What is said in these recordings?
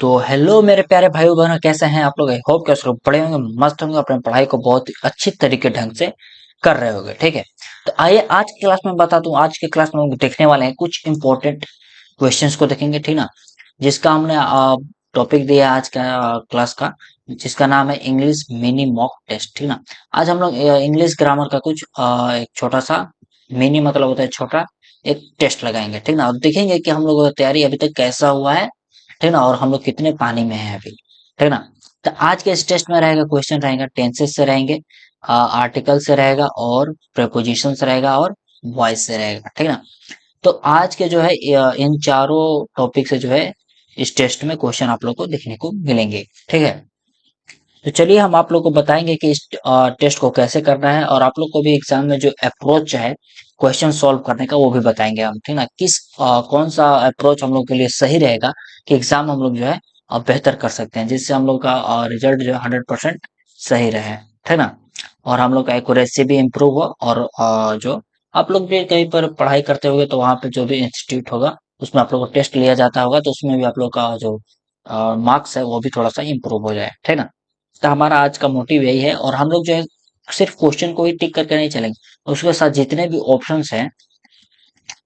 तो हेलो मेरे प्यारे भाइयों बहनों, कैसे हैं आप लोग। आई होप कैसे लोग बड़े होंगे, मस्त होंगे, अपने पढ़ाई को बहुत ही अच्छी तरीके ढंग से कर रहे होंगे। ठीक है, तो आइए आज की क्लास में बता दूं। आज की क्लास में हम देखने वाले हैं कुछ इंपॉर्टेंट क्वेश्चंस को देखेंगे, ठीक ना। जिसका हमने टॉपिक दिया है आज का क्लास का, जिसका नाम है इंग्लिश मिनी मॉक टेस्ट, ठीक ना। आज हम लोग इंग्लिश ग्रामर का कुछ एक छोटा सा मिनी मतलब होता है छोटा एक टेस्ट लगाएंगे, ठीक ना। और देखेंगे कि हम लोगों का तैयारी अभी तक कैसा हुआ है, ठीक ना, और हम लोग कितने पानी में हैं अभी, ठीक ना। तो आज के इस टेस्ट में रहेगा, क्वेश्चन रहेगा टेंसेस से रहेंगे, आर्टिकल से रहेगा और प्रेपोजिशन से रहेगा और वॉइस से रहेगा, ठीक ना। तो आज के जो है इन चारों टॉपिक से जो है इस टेस्ट में क्वेश्चन आप लोग को देखने को मिलेंगे, ठीक है। तो चलिए हम आप लोग को बताएंगे कि इस टेस्ट को कैसे करना है, और आप लोग को भी एग्जाम में जो अप्रोच है क्वेश्चन सॉल्व करने का वो भी बताएंगे हम, ठीक ना। कौन सा अप्रोच हम लोग के लिए सही रहेगा कि एग्जाम हम लोग जो है बेहतर कर सकते हैं, जिससे हम लोग का रिजल्ट जो है 100% सही रहे, ठीक ना। और हम लोग का एक्यूरेसी भी इम्प्रूव हो, और जो आप लोग भी कहीं पर पढ़ाई करते होंगे तो वहाँ पे जो भी इंस्टीट्यूट होगा उसमें आप लोग को टेस्ट लिया जाता होगा, तो उसमें भी आप लोग का जो मार्क्स है वो भी थोड़ा सा इम्प्रूव हो जाए, ठीक ना। तो हमारा आज का मोटिव यही है, और हम लोग जो है सिर्फ क्वेश्चन को ही टिक करके नहीं चलेंगे, उसके साथ जितने भी ऑप्शंस हैं,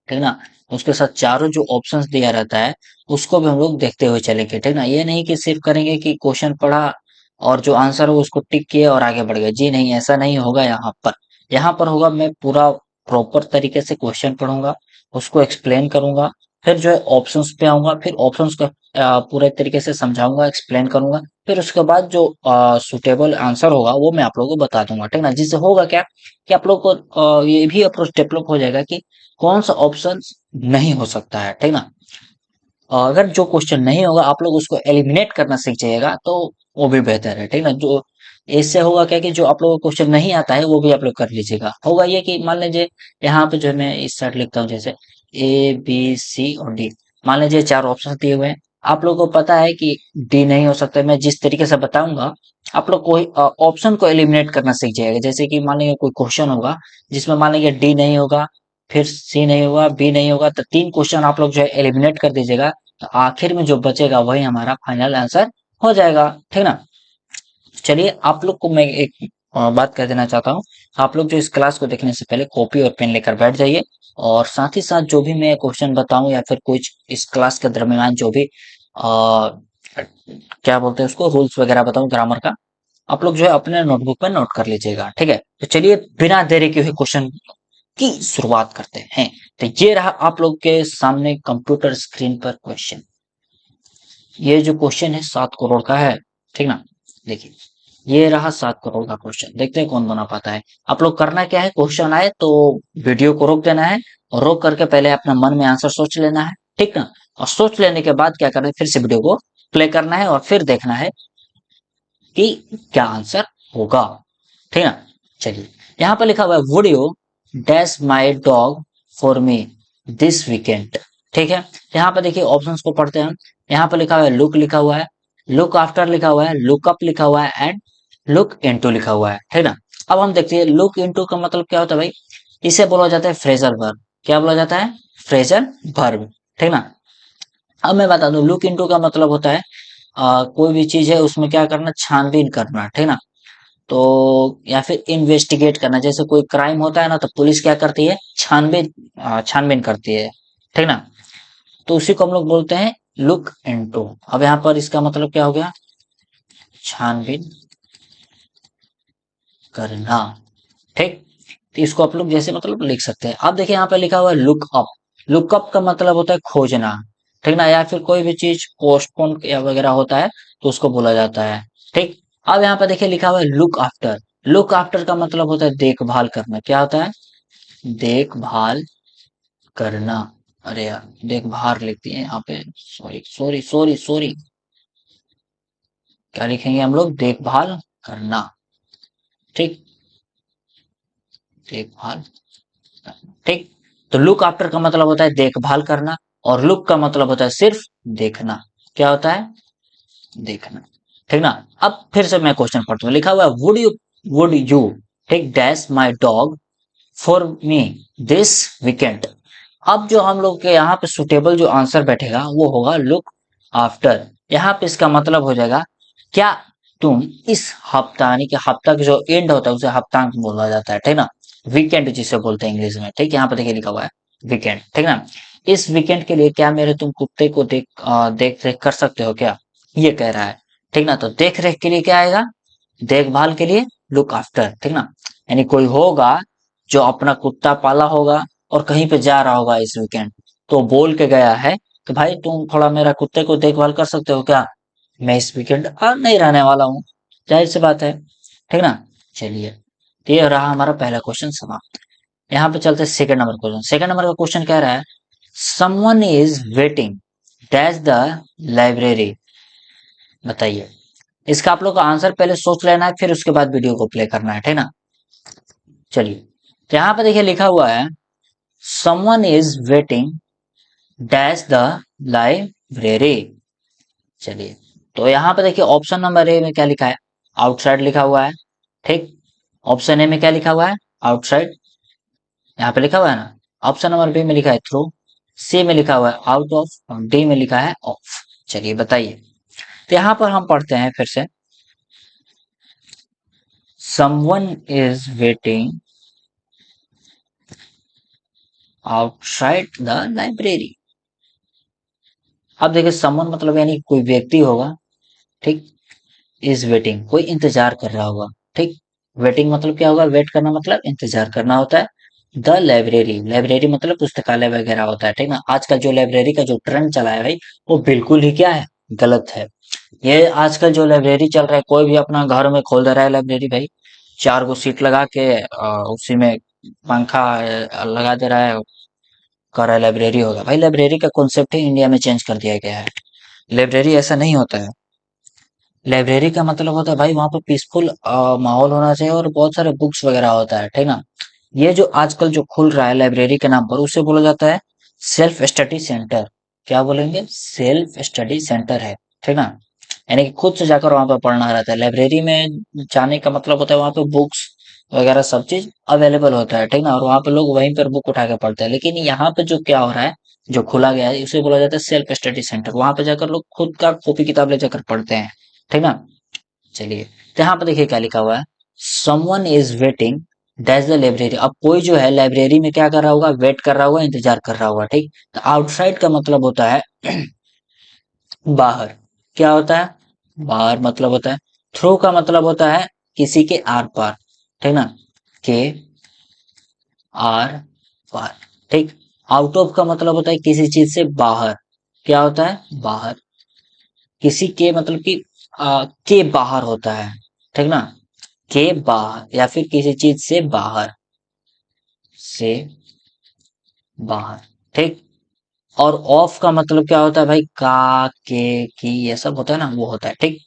ठीक ना, उसके साथ चारों जो ऑप्शंस दिया रहता है उसको भी हम लोग देखते हुए चलेंगे, ठीक ना। ये नहीं कि सिर्फ करेंगे कि क्वेश्चन पढ़ा और जो आंसर हो उसको टिक किए और आगे बढ़ गए। जी नहीं, ऐसा नहीं होगा यहाँ पर। यहाँ पर होगा, मैं पूरा प्रॉपर तरीके से क्वेश्चन पढ़ूंगा, उसको एक्सप्लेन करूंगा, फिर जो है ऑप्शंस पे आऊंगा, फिर ऑप्शंस को पूरे तरीके से समझाऊंगा, एक्सप्लेन करूंगा, फिर उसके बाद जो सुटेबल आंसर होगा वो मैं आप लोगों को बता दूंगा, ठीक ना। जिससे होगा क्या कि आप लोग को ये भी अप्रोच डेवलप हो जाएगा कि कौन सा ऑप्शन नहीं हो सकता है, ठीक ना। अगर जो क्वेश्चन नहीं होगा आप लोग उसको एलिमिनेट करना सीख जाइएगा तो वो भी बेहतर है, ठीक ना। जो इससे होगा क्या कि जो आप लोगों को क्वेश्चन नहीं आता है वो भी आप लोग कर लीजिएगा। होगा ये कि मान लीजिए यहाँ पे जो है मैं इस साइड लिखता हूँ, जैसे ए बी सी और डी। मान लीजिए चार ऑप्शन दिए हुए हैं, आप लोग को पता है कि डी नहीं हो सकता। मैं जिस तरीके से बताऊंगा आप लोग कोई ऑप्शन को एलिमिनेट करना सीख जाएगा। जैसे कि मान लीजिए कोई क्वेश्चन होगा जिसमें मान लीजिए डी नहीं होगा, फिर सी नहीं होगा, बी नहीं होगा, तो तीन क्वेश्चन आप लोग जो है एलिमिनेट कर दीजिएगा। तो आखिर में जो बचेगा वही हमारा फाइनल आंसर हो जाएगा, ठीक ना। चलिए आप लोग को मैं एक बात कह देना चाहता हूँ। आप लोग जो इस क्लास को देखने से पहले कॉपी और पेन लेकर बैठ जाइए, और साथ ही साथ जो भी मैं क्वेश्चन बताऊं या फिर कुछ इस क्लास के दरमियान जो भी क्या बोलते हैं उसको, रूल्स वगैरह बताऊं ग्रामर का, आप लोग जो है अपने नोटबुक में नोट कर लीजिएगा, ठीक है। तो चलिए बिना देरी के हुए क्वेश्चन की शुरुआत करते हैं। तो ये रहा आप लोग के सामने कंप्यूटर स्क्रीन पर क्वेश्चन। ये जो क्वेश्चन है 7 करोड़ का है, ठीक ना। देखिए ये रहा 7 करोड़ का क्वेश्चन, देखते हैं कौन बना पाता है। आप लोग करना क्या है, क्वेश्चन आए तो वीडियो को रोक देना है, और रोक करके पहले अपना मन में आंसर सोच लेना है, ठीक ना। और सोच लेने के बाद क्या करना है, फिर से वीडियो को प्ले करना है और फिर देखना है कि क्या आंसर होगा, ठीक है। चलिए यहाँ पर लिखा हुआ है would you dash my dog for me this weekend, ठीक है। यहाँ पर देखिए ऑप्शंस को पढ़ते हैं हम। यहाँ पर लिखा हुआ है लुक लिखा हुआ है, लुक आफ्टर लिखा हुआ है, लुक अप लिखा हुआ है एंड लुक इनटू लिखा हुआ है, ठीक ना। अब हम देखते हैं लुक इनटू का मतलब क्या होता है भाई। इसे बोला जाता है फ्रेजल वर्ब। क्या बोला जाता है, फ्रेजल वर्ब, ठीक ना। अब मैं बता दूं लुक इनटू का मतलब होता है कोई भी चीज है उसमें क्या करना, छानबीन करना, ठीक ना। तो या फिर इन्वेस्टिगेट करना, जैसे कोई क्राइम होता है ना तो पुलिस क्या करती है, छानबीन छानबीन करती है, ठीक ना। तो उसी को हम लोग बोलते हैं लुक इनटू। अब यहाँ पर इसका मतलब क्या हो गया, छानबीन करना, ठीक। तो इसको आप लोग जैसे मतलब लिख सकते हैं। अब देखिए यहाँ पे लिखा हुआ है लुक अप। लुक अप का मतलब होता है खोजना, ठीक ना। या फिर कोई भी चीज पोस्टपोन या वगैरह होता है तो उसको बोला जाता है, ठीक। अब यहाँ पे देखिए लिखा हुआ है लुक आफ्टर। लुक आफ्टर का मतलब होता है देखभाल करना। क्या होता है, देखभाल करना। अरे यार देखभाल लिखती है यहाँ पे, सॉरी सॉरी सॉरी सॉरी। क्या लिखेंगे हम लोग, देखभाल करना, ठीक, देखभाल, ठीक। तो लुक आफ्टर का मतलब होता है देखभाल करना, और लुक का मतलब होता है सिर्फ देखना। क्या होता है, देखना, ठीक ना। अब फिर से मैं क्वेश्चन पढ़ता हूँ। लिखा हुआ है would you take dash my dog for me this weekend. अब जो हम लोग के यहाँ पे सुटेबल जो आंसर बैठेगा वो होगा लुक आफ्टर। यहाँ पे इसका मतलब हो जाएगा, क्या तुम इस हफ्ता, यानी कि हफ्ता का जो एंड होता है उसे हफ्तांत बोला जाता है, ठीक ना। वीकेंड जिसे बोलते हैं इंग्लिश में, ठीक। यहाँ पे देखिए लिखा हुआ है वीकेंड, ठीक ना। इस वीकेंड के लिए क्या मेरे तुम कुत्ते को देख रेख कर सकते हो क्या, ये कह रहा है, ठीक ना। तो देख रेख के लिए क्या आएगा, देखभाल के लिए लुक आफ्टर, ठीक ना। यानी कोई होगा जो अपना कुत्ता पाला होगा और कहीं पे जा रहा होगा इस वीकेंड, तो बोल के गया है कि भाई तुम थोड़ा मेरा कुत्ते को देखभाल कर सकते हो क्या, मैं इस वीकेंड नहीं रहने वाला हूँ। जाहिर सी बात है, ठीक ना। चलिए, तो ये रहा हमारा पहला क्वेश्चन समाप्त। यहाँ पे चलते second number question. Second number का क्वेश्चन कह रहा है, someone is waiting dash the library. बताइए, इसका आप लोग का आंसर पहले सोच लेना है, फिर उसके बाद वीडियो को प्ले करना है, ठीक ना। चलिए, तो यहाँ पे देखिए लिखा हुआ है, someone is waiting dash the library. चलिए, तो यहाँ पे देखिए ऑप्शन नंबर ए में क्या लिखा है, आउटसाइड लिखा हुआ है, ठीक। ऑप्शन ए में क्या लिखा हुआ है, आउटसाइड, यहाँ पे लिखा हुआ है ना। ऑप्शन नंबर बी में लिखा है थ्रू, सी में लिखा हुआ है आउट ऑफ, और डी में लिखा है ऑफ। चलिए बताइए, तो यहाँ पर हम पढ़ते हैं फिर से, someone is waiting outside the library. अब देखिए समवन मतलब यानी कोई व्यक्ति होगा, ठीक। इज वेटिंग, कोई इंतजार कर रहा होगा, ठीक। वेटिंग मतलब क्या होगा, वेट करना मतलब इंतजार करना होता है। द लाइब्रेरी, लाइब्रेरी मतलब पुस्तकालय वगैरह होता है, ठीक ना। आजकल जो लाइब्रेरी का जो ट्रेंड चला है भाई, वो बिल्कुल ही क्या है, गलत है। ये आजकल जो लाइब्रेरी चल रहा है, कोई भी अपना घर में खोल दे रहा है लाइब्रेरी भाई, चार गो सीट लगा के उसी में पंखा लगा दे रहा है, कह रहा है लाइब्रेरी होगा। भाई लाइब्रेरी का कॉन्सेप्ट ही इंडिया में चेंज कर दिया गया है। लाइब्रेरी ऐसा नहीं होता है। लाइब्रेरी का मतलब होता है भाई वहां पर पीसफुल माहौल होना चाहिए और बहुत सारे बुक्स वगैरह होता है, ठीक ना। ये जो आजकल जो खुल रहा है लाइब्रेरी के नाम पर, उसे बोला जाता है सेल्फ स्टडी सेंटर। क्या बोलेंगे, सेल्फ स्टडी सेंटर है, ठीक ना। यानी कि खुद से जाकर वहां पर पढ़ना रहता है। लाइब्रेरी में जाने का मतलब होता है वहां पे बुक्स वगैरह सब चीज अवेलेबल होता है, ठीक ना। और वहां पे लोग वहीं पर बुक उठा के पढ़ते हैं। लेकिन यहाँ पे जो क्या हो रहा है, जो खुला गया है उसे बोला जाता है सेल्फ स्टडी सेंटर। वहां पे जाकर लोग खुद का कॉपी किताब ले जाकर पढ़ते हैं, ठीक ना। चलिए, तो यहाँ पे देखिए क्या लिखा हुआ है, someone is waiting that's the library. अब कोई जो है लाइब्रेरी में क्या कर रहा होगा, वेट कर रहा होगा, इंतजार कर रहा होगा, ठीक। तो आउटसाइड का मतलब होता है बाहर। क्या होता है, बाहर मतलब होता है। थ्रू का मतलब होता है किसी के आर पार, ठीक ना, के आर पार, ठीक। आउट ऑफ का मतलब होता है किसी चीज से बाहर। क्या होता है, बाहर। किसी के मतलब कि के बाहर होता है, ठीक ना। के बाहर या फिर किसी चीज से बाहर, ठीक। और ऑफ का मतलब क्या होता है भाई, का, के, की, ये सब होता है ना, वो होता है, ठीक।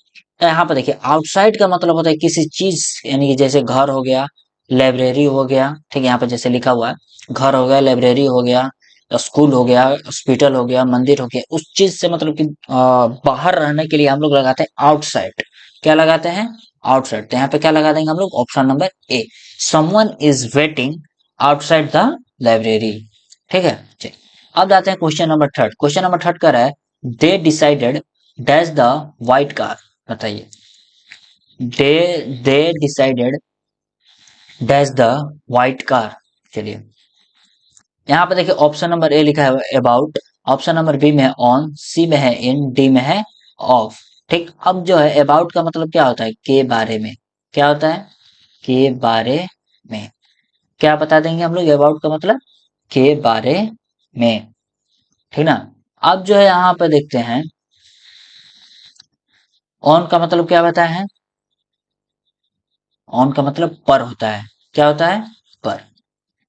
तो यहाँ पर देखिए आउटसाइड का मतलब होता है किसी चीज, यानी कि जैसे घर हो गया, लाइब्रेरी हो गया, ठीक। यहाँ पे जैसे लिखा हुआ है, घर हो गया, लाइब्रेरी हो गया, स्कूल हो गया, हॉस्पिटल हो गया, मंदिर हो गया, उस चीज से मतलब कि बाहर रहने के लिए हम लोग लगाते हैं आउटसाइड। क्या लगाते हैं, आउटसाइड। तो यहाँ पे क्या लगा देंगे हम लोग, option number A, someone is waiting outside the library, ठीक है। चलिए, अब जाते हैं question number third. Question number third कर रहा है, they decided dash the white car. बताइए, they decided dash the white car. चलिए, यहाँ पे देखिए ऑप्शन नंबर ए लिखा है अबाउट, ऑप्शन नंबर बी में है ऑन, सी में है इन, डी में है ऑफ, ठीक। अब जो है अबाउट का मतलब क्या होता है, के बारे में। क्या होता है, के बारे में। क्या बता देंगे हम लोग, अबाउट का मतलब के बारे में, ठीक ना। अब जो है यहाँ पे देखते हैं, ऑन का मतलब क्या बताया है, ऑन का मतलब पर होता है। क्या होता है, पर,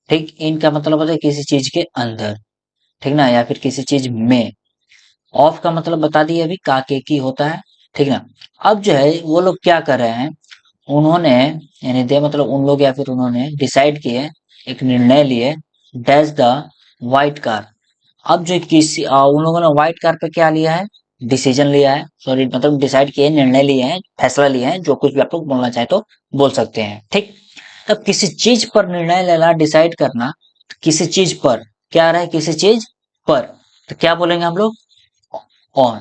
ठीक। इन का मतलब होता है किसी चीज के अंदर, ठीक ना, या फिर किसी चीज में। ऑफ का मतलब बता दिए अभी, का, के, की होता है, ठीक ना। अब जो है वो लोग क्या कर रहे हैं, उन्होंने, यानी दे मतलब उन लोग या फिर उन्होंने डिसाइड किए, एक निर्णय लिए, डैश द व्हाइट कार। अब जो किसी उन लोगों ने व्हाइट कार पे क्या लिया है, डिसीजन लिया है, सॉरी मतलब डिसाइड किए, निर्णय लिए हैं, फैसला लिए हैं, जो कुछ भी आप लोग बोलना चाहे तो बोल सकते हैं, ठीक। तब किसी चीज पर निर्णय लेना, डिसाइड करना, किसी चीज पर, क्या आ रहा है, किसी चीज पर, तो क्या बोलेंगे हम लोग, ऑन,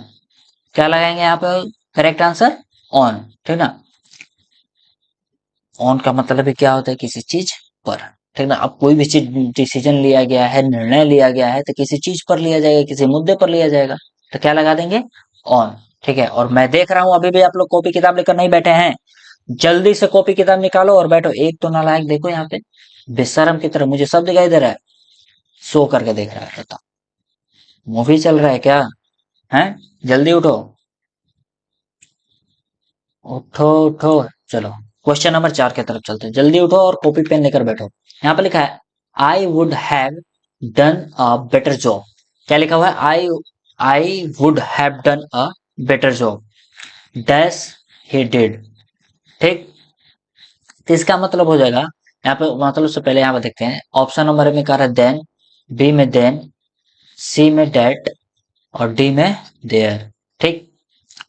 क्या लगाएंगे यहाँ पे? करेक्ट आंसर ऑन, ठीक ना। ऑन का मतलब भी क्या होता है? किसी चीज पर, ठीक ना। अब कोई भी चीज डिसीजन लिया गया है, निर्णय लिया गया है, तो किसी चीज पर लिया जाएगा, किसी मुद्दे पर लिया जाएगा, तो क्या लगा देंगे? ऑन, ठीक है। और मैं देख रहा हूं अभी भी आप लोग कॉपी किताब लेकर नहीं बैठे हैं, जल्दी से कॉपी किताब निकालो और बैठो। एक तो नालायक देखो यहाँ पे बेशरम की तरह मुझे सब दिखाई दे रहा है, सो करके देख रहा है। मूवी चल रहा है क्या? हैं? जल्दी उठो, उठो उठो। चलो क्वेश्चन नंबर 4 की तरफ चलते हैं, जल्दी उठो और कॉपी पेन लेकर बैठो। यहाँ पे लिखा है आई would have done a better job. क्या लिखा हुआ है? आई would have done a better job dash he did, ठीक। तो इसका मतलब हो जाएगा यहाँ पे, मतलब से पहले यहाँ पे देखते हैं ऑप्शन नंबर में कह रहा है देन, बी में देन, सी में डेट और डी में देयर, ठीक।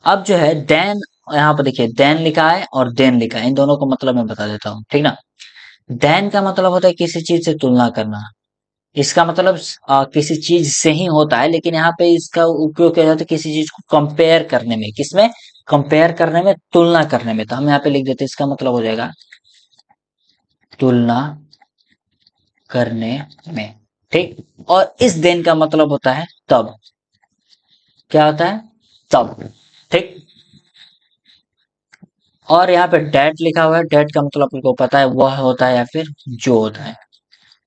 अब जो है देन, यहाँ पे देखिए देन लिखा है और देन लिखा है, इन दोनों का मतलब मैं बता देता हूँ, ठीक ना। देन का मतलब होता है किसी चीज से तुलना करना, इसका मतलब किसी चीज से ही होता है, लेकिन यहाँ पे इसका उपयोग किया जाता है किसी चीज को कंपेयर करने में। किसमें? कंपेयर करने में, तुलना करने में। तो हम यहाँ पे लिख देते हैं, इसका मतलब हो जाएगा तुलना करने में, ठीक। और इस देन का मतलब होता है तब। क्या होता है? तब, ठीक। और यहाँ पे डेट लिखा हुआ है, डेट का मतलब आपको पता है वह होता है या फिर जो होता है।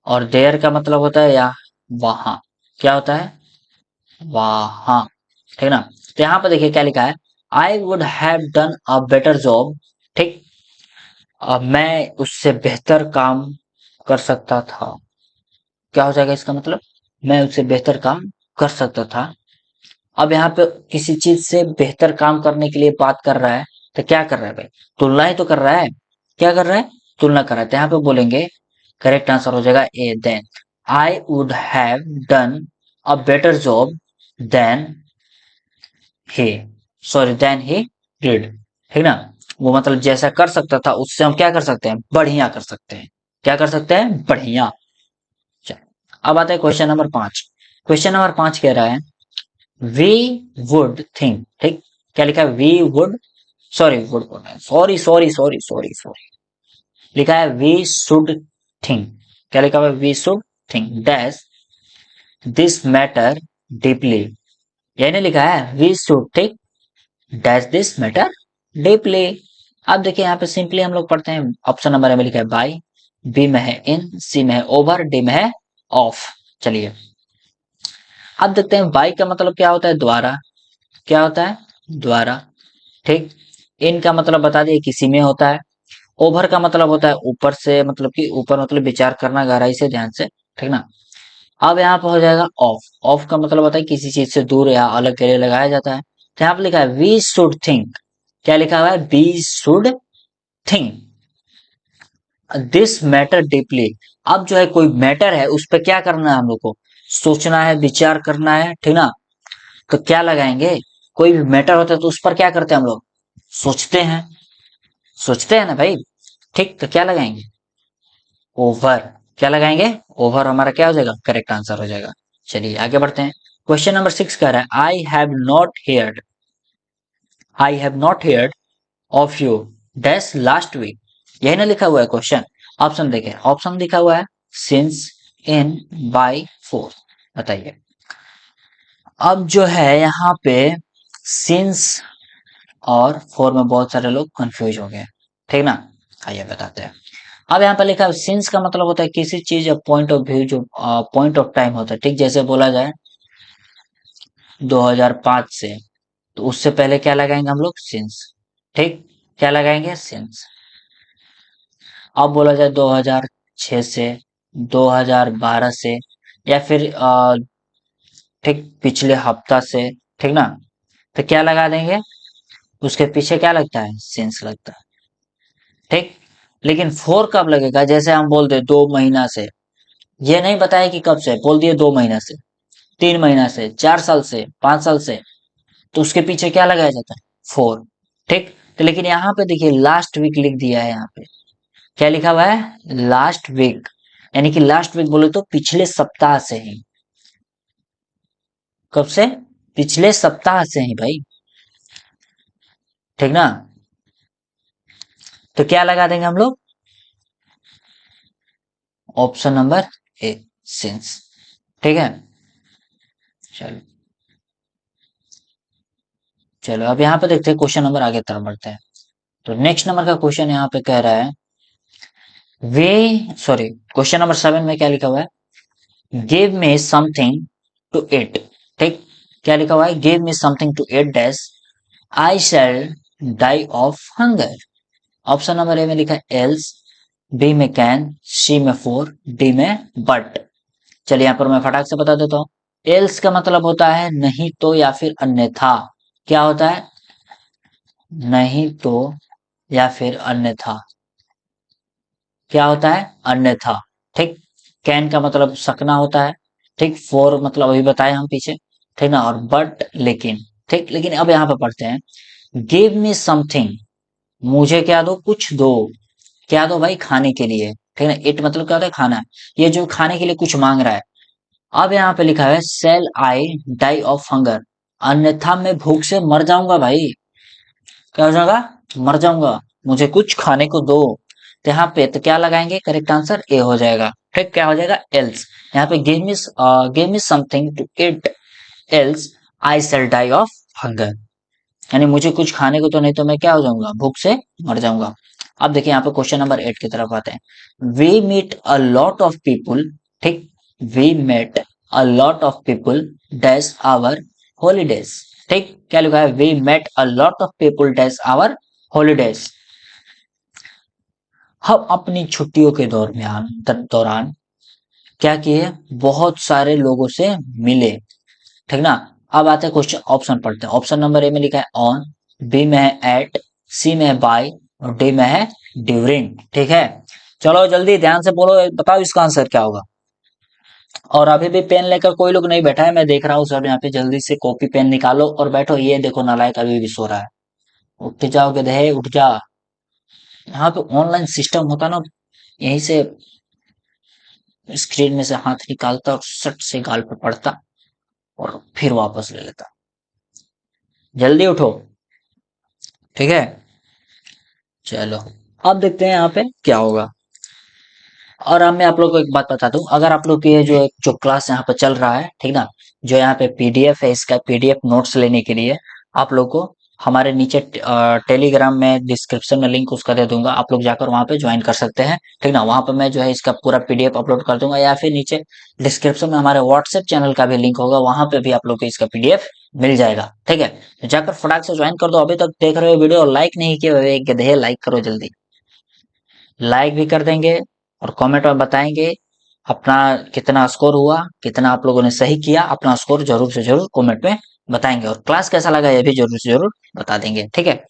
और देयर का मतलब होता है या वहां। क्या होता है? वहां, ठीक ना। तो यहाँ पे देखिए क्या लिखा है, आई would have done a better job, ठीक। मैं उससे बेहतर काम कर सकता था। क्या हो जाएगा इसका मतलब? मैं उससे बेहतर काम कर सकता था। अब यहाँ पे किसी चीज से बेहतर काम करने के लिए बात कर रहा है, तो क्या कर रहा है भाई? तुलना ही तो कर रहा है। क्या कर रहा है? तुलना कर रहा है। तो यहाँ पे बोलेंगे करेक्ट आंसर हो जाएगा A, then I would have done a better job than he, sorry than he did, ठीक ना। वो मतलब जैसा कर सकता था उससे हम क्या कर सकते हैं? बढ़िया कर सकते हैं। क्या कर सकते हैं? बढ़िया। चलो अब आता है क्वेश्चन नंबर 5। क्वेश्चन नंबर 5 कह रहा है वी वुड थिंक, ठीक। क्या लिखा है? वी वुड, सॉरी वुड बोलना है, sorry sorry sorry sorry sorry, लिखा है वी शुड थिंक। क्या लिखा हुआ है? We should think dash this matter deeply. यही नहीं लिखा है? We should think dash this matter deeply. अब देखिए यहाँ पे सिंपली हम लोग पढ़ते हैं, ऑप्शन नंबर में लिखा है बाई, बी में है इन, सी में है ओवर, डी में है ऑफ। चलिए अब देखते हैं बाई का मतलब क्या होता है? द्वारा। क्या होता है? द्वारा, ठीक। इन का मतलब बता दिए किसी में होता है। ओवर का मतलब होता है ऊपर से, मतलब कि ऊपर मतलब विचार करना गहराई से, ध्यान से, ठीक ना। अब यहाँ पर हो जाएगा ऑफ। ऑफ का मतलब होता है किसी चीज से दूर या अलग के लिए लगाया जाता है। तो यहाँ पर लिखा है वी शुड थिंक। क्या लिखा हुआ है? We should think this matter deeply. अब जो है कोई मैटर है उस पर क्या करना है हम लोग को? सोचना है, विचार करना है, ठीक ना। तो क्या लगाएंगे? कोई भी मैटर होता है तो उस पर क्या करते हैं हम लोग? सोचते हैं। सोचते हैं ना भाई, ठीक। तो क्या लगाएंगे? ओवर। क्या लगाएंगे? ओवर हमारा क्या हो जाएगा? करेक्ट आंसर हो जाएगा। चलिए आगे बढ़ते हैं। क्वेश्चन नंबर 6 कह रहा है I have not heard of you dash last week. यही ना लिखा हुआ है क्वेश्चन। ऑप्शन देखें, ऑप्शन लिखा हुआ है सिंस, इन, बाय, फोर। बताइए। अब जो है यहाँ पे सिंस और फोर में बहुत सारे लोग कंफ्यूज हो गए, ठीक ना। आइए बताते हैं। अब यहाँ पर लिखा है सिंस का मतलब होता है किसी चीज या पॉइंट ऑफ व्यू, जो पॉइंट ऑफ टाइम होता है, ठीक। जैसे बोला जाए 2005 से, तो उससे पहले क्या लगाएंगे हम लोग? सिंस, ठीक। क्या लगाएंगे? सिंस। अब बोला जाए 2006 से, 2012 से, या फिर ठीक पिछले हफ्ता से, ठीक ना। तो क्या लगा देंगे? उसके पीछे क्या लगता है? सिंस लगता है, ठीक। लेकिन फोर कब लगेगा? जैसे हम बोल दे 2 महीना से, ये नहीं बताया कि कब से, बोल दिए 2 महीना से, 3 महीना से, 4 साल से, 5 साल से, तो उसके पीछे क्या लगाया जाता है? फोर, ठीक। तो लेकिन यहाँ पे देखिए लास्ट वीक लिख दिया है यहाँ पे। क्या लिखा हुआ है? Last week. यानी कि लास्ट वीक बोले तो पिछले सप्ताह से ही। कब से? पिछले सप्ताह से ही भाई। ठीक ना। तो क्या लगा देंगे हम लोग, ऑप्शन नंबर ए, सिंस। ठीक है, चलो चलो अब यहाँ पे देखते हैं क्वेश्चन नंबर, आगे तरफ बढ़ते हैं। तो नेक्स्ट नंबर का क्वेश्चन यहाँ पे कह रहा है, वे सॉरी क्वेश्चन नंबर 7 में क्या लिखा हुआ है, give me something to it. ठीक, क्या लिखा हुआ है, give me something to it dash I shall die of hunger. Option number A में लिखा है एल्स, बी में कैन, सी में फोर, डी में बट। चलिए यहाँ पर मैं फटाक से बता देता हूँ। एल्स का मतलब होता है नहीं तो या फिर अन्यथा। क्या होता है, नहीं तो या फिर अन्यथा। क्या होता है, अन्यथा। ठीक, कैन का मतलब सकना होता है। ठीक, फोर मतलब अभी बताए हम पीछे। ठीक ना, और बट लेकिन। ठीक, लेकिन अब यहाँ पे पढ़ते हैं, गिव मी समथिंग, मुझे क्या दो, कुछ दो। क्या दो भाई, खाने के लिए। ठीक है ना, इट मतलब क्या होता है, खाना। ये जो खाने के लिए कुछ मांग रहा है। अब यहाँ पे लिखा है shall I die of hunger, अन्यथा मैं भूख से मर जाऊंगा भाई। क्या हो जाएगा, मर जाऊंगा, मुझे कुछ खाने को दो। तो यहाँ पे तो क्या लगाएंगे, करेक्ट आंसर ए हो जाएगा। ठीक, क्या हो जाएगा, एल्स। यहाँ पे give me something to it else I shall die of hunger, यानी मुझे कुछ खाने को तो, नहीं तो मैं क्या हो जाऊंगा, भूख से मर जाऊंगा। अब देखिए यहाँ पे क्वेश्चन नंबर 8 की तरफ आते हैं, we meet a lot of people. ठीक, we met a lot of people dash our holidays. ठीक, क्या लिखा है, we met a lot of people dash our holidays. हम अपनी छुट्टियों के दौरान क्या किए, बहुत सारे लोगों से मिले। ठीक ना। अब आते हैं क्वेश्चन, ऑप्शन पढ़ते हैं। ऑप्शन नंबर ए में लिखा है ऑन, बी में है एट, सी में है बाय, और डी में है ड्यूरिंग। ठीक है, चलो जल्दी ध्यान से बोलो, बताओ इसका आंसर क्या होगा। और अभी भी पेन लेकर कोई लोग नहीं बैठा है, मैं देख रहा हूँ सब यहाँ पे, जल्दी से कॉपी पेन निकालो और बैठो। ये देखो नालायक अभी भी सो रहा है, उठ जाओ गधे उठ जा। यहाँ पे ऑनलाइन सिस्टम होता ना, यहीं से स्क्रीन में से हाथ निकालता और सट से गाल पे पड़ता और फिर वापस ले लेता। जल्दी उठो, ठीक है। चलो अब देखते हैं यहाँ पे क्या होगा। और अब मैं आप लोग को एक बात बता दूं, अगर आप लोग ये जो क्लास यहाँ पे चल रहा है, ठीक ना, जो यहाँ पे पीडीएफ है, इसका पीडीएफ नोट्स लेने के लिए आप लोग को हमारे नीचे टेलीग्राम में डिस्क्रिप्शन में लिंक उसका दे दूंगा, आप लोग जाकर वहां पे ज्वाइन कर सकते हैं। ठीक ना, वहां पे मैं जो है इसका पूरा पीडीएफ अपलोड कर दूंगा, या फिर नीचे डिस्क्रिप्शन में हमारे व्हाट्सएप चैनल का भी लिंक होगा, वहां पे भी आप लोग को इसका पीडीएफ मिल जाएगा। ठीक है, तो जाकर फटाक से ज्वाइन कर दो। अभी तक देख रहे हो वीडियो, लाइक नहीं किए हुए एक गधे, लाइक करो जल्दी। लाइक भी कर देंगे और कमेंट में बताएंगे अपना कितना स्कोर हुआ, कितना आप लोगों ने सही किया, अपना स्कोर जरूर से जरूर कमेंट में बताएंगे। और क्लास कैसा लगा ये भी जरूर से जरूर बता देंगे। ठीक है,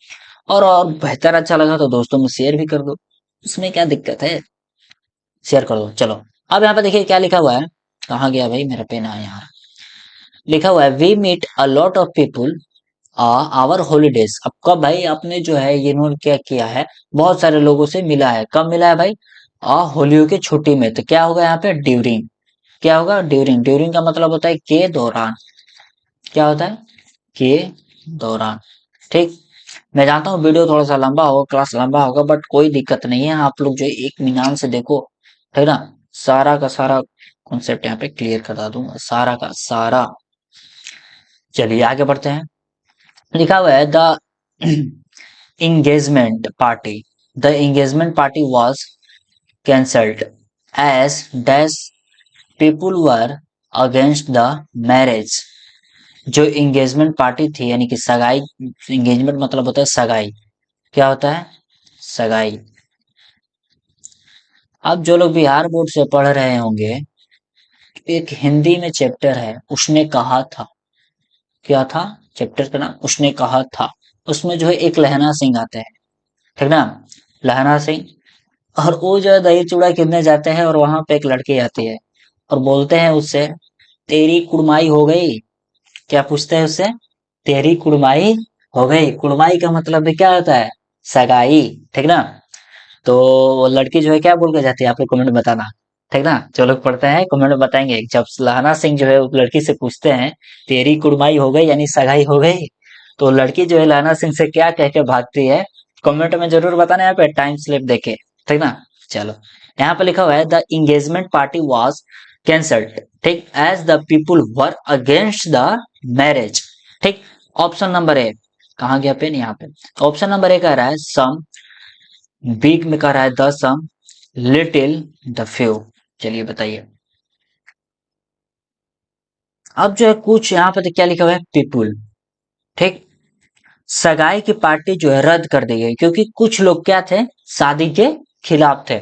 और बेहतर अच्छा लगा तो दोस्तों में शेयर भी कर दो, उसमें क्या दिक्कत है, शेयर कर दो। चलो अब यहाँ पे देखिए क्या लिखा हुआ है, कहाँ गया भाई मेरा पेन, है यहाँ लिखा हुआ है, we meet a lot of people our holidays. अब कब भाई, आपने जो है ये इन्होंने क्या किया है, बहुत सारे लोगों से मिला है। कब मिला है भाई, होलियों की छुट्टी में। तो क्या होगा यहाँ पे, ड्यूरिंग। क्या होगा, ड्यूरिंग। ड्यूरिंग का मतलब होता है के दौरान। क्या होता है, के दौरान। ठीक, मैं जानता हूँ वीडियो थोड़ा सा लंबा होगा, क्लास लंबा होगा, बट कोई दिक्कत नहीं है, आप लोग जो है एक इत्मीनान से देखो। ठीक ना, सारा का सारा कॉन्सेप्ट यहाँ पे क्लियर करा दूंगा, सारा का सारा। चलिए आगे बढ़ते हैं। लिखा हुआ है the engagement party. The engagement party was cancelled as dash people were against the marriage. जो एंगेजमेंट पार्टी थी, यानी कि सगाई, एंगेजमेंट मतलब होता है सगाई। क्या होता है, सगाई। अब जो लोग बिहार बोर्ड से पढ़ रहे होंगे, एक हिंदी में चैप्टर है, उसने कहा था। क्या था, चैप्टर का नाम उसने कहा था। उसमें जो है एक लहना सिंह आते हैं। ठीक ना, लहना सिंह, और वो जो है दही चूड़ा किनने जाते हैं, और वहां पे एक लड़की आती है और बोलते हैं उससे, तेरी कुड़माई हो गई। क्या पूछते हैं उससे, तेरी कुड़माई हो गई। कुड़माई का मतलब भी क्या होता है, सगाई। ठीक ना, तो वो लड़की जो है क्या बोल के जाती है, आप लोग कमेंट में बताना। ठीक ना, जो लोग पढ़ते हैं कमेंट में बताएंगे, जब लहना सिंह जो है उस लड़की से पूछते हैं तेरी कुड़माई हो गई यानी सगाई हो गई, तो लड़की जो है लहना सिंह से क्या कह के भागती है, कमेंट में जरूर बताना यहाँ पे टाइम स्लिप देके, ठीक ना। चलो, यहाँ पे लिखा हुआ है the engagement party was cancelled, ठीक, as the people were against the marriage, ठीक। ऑप्शन नंबर ए, कहाँ गया पेन, यहाँ पे। ऑप्शन नंबर ए कह रहा है सम, बी में कह रहा है the some, little, the few. चलिए बताइए। अब जो है कुछ यहाँ पे क्या लिखा हुआ है, पीपुल, ठीक। सगाई की पार्टी जो है रद्द कर दी गई क्योंकि कुछ लोग क्या थे, शादी के खिलाफ थे।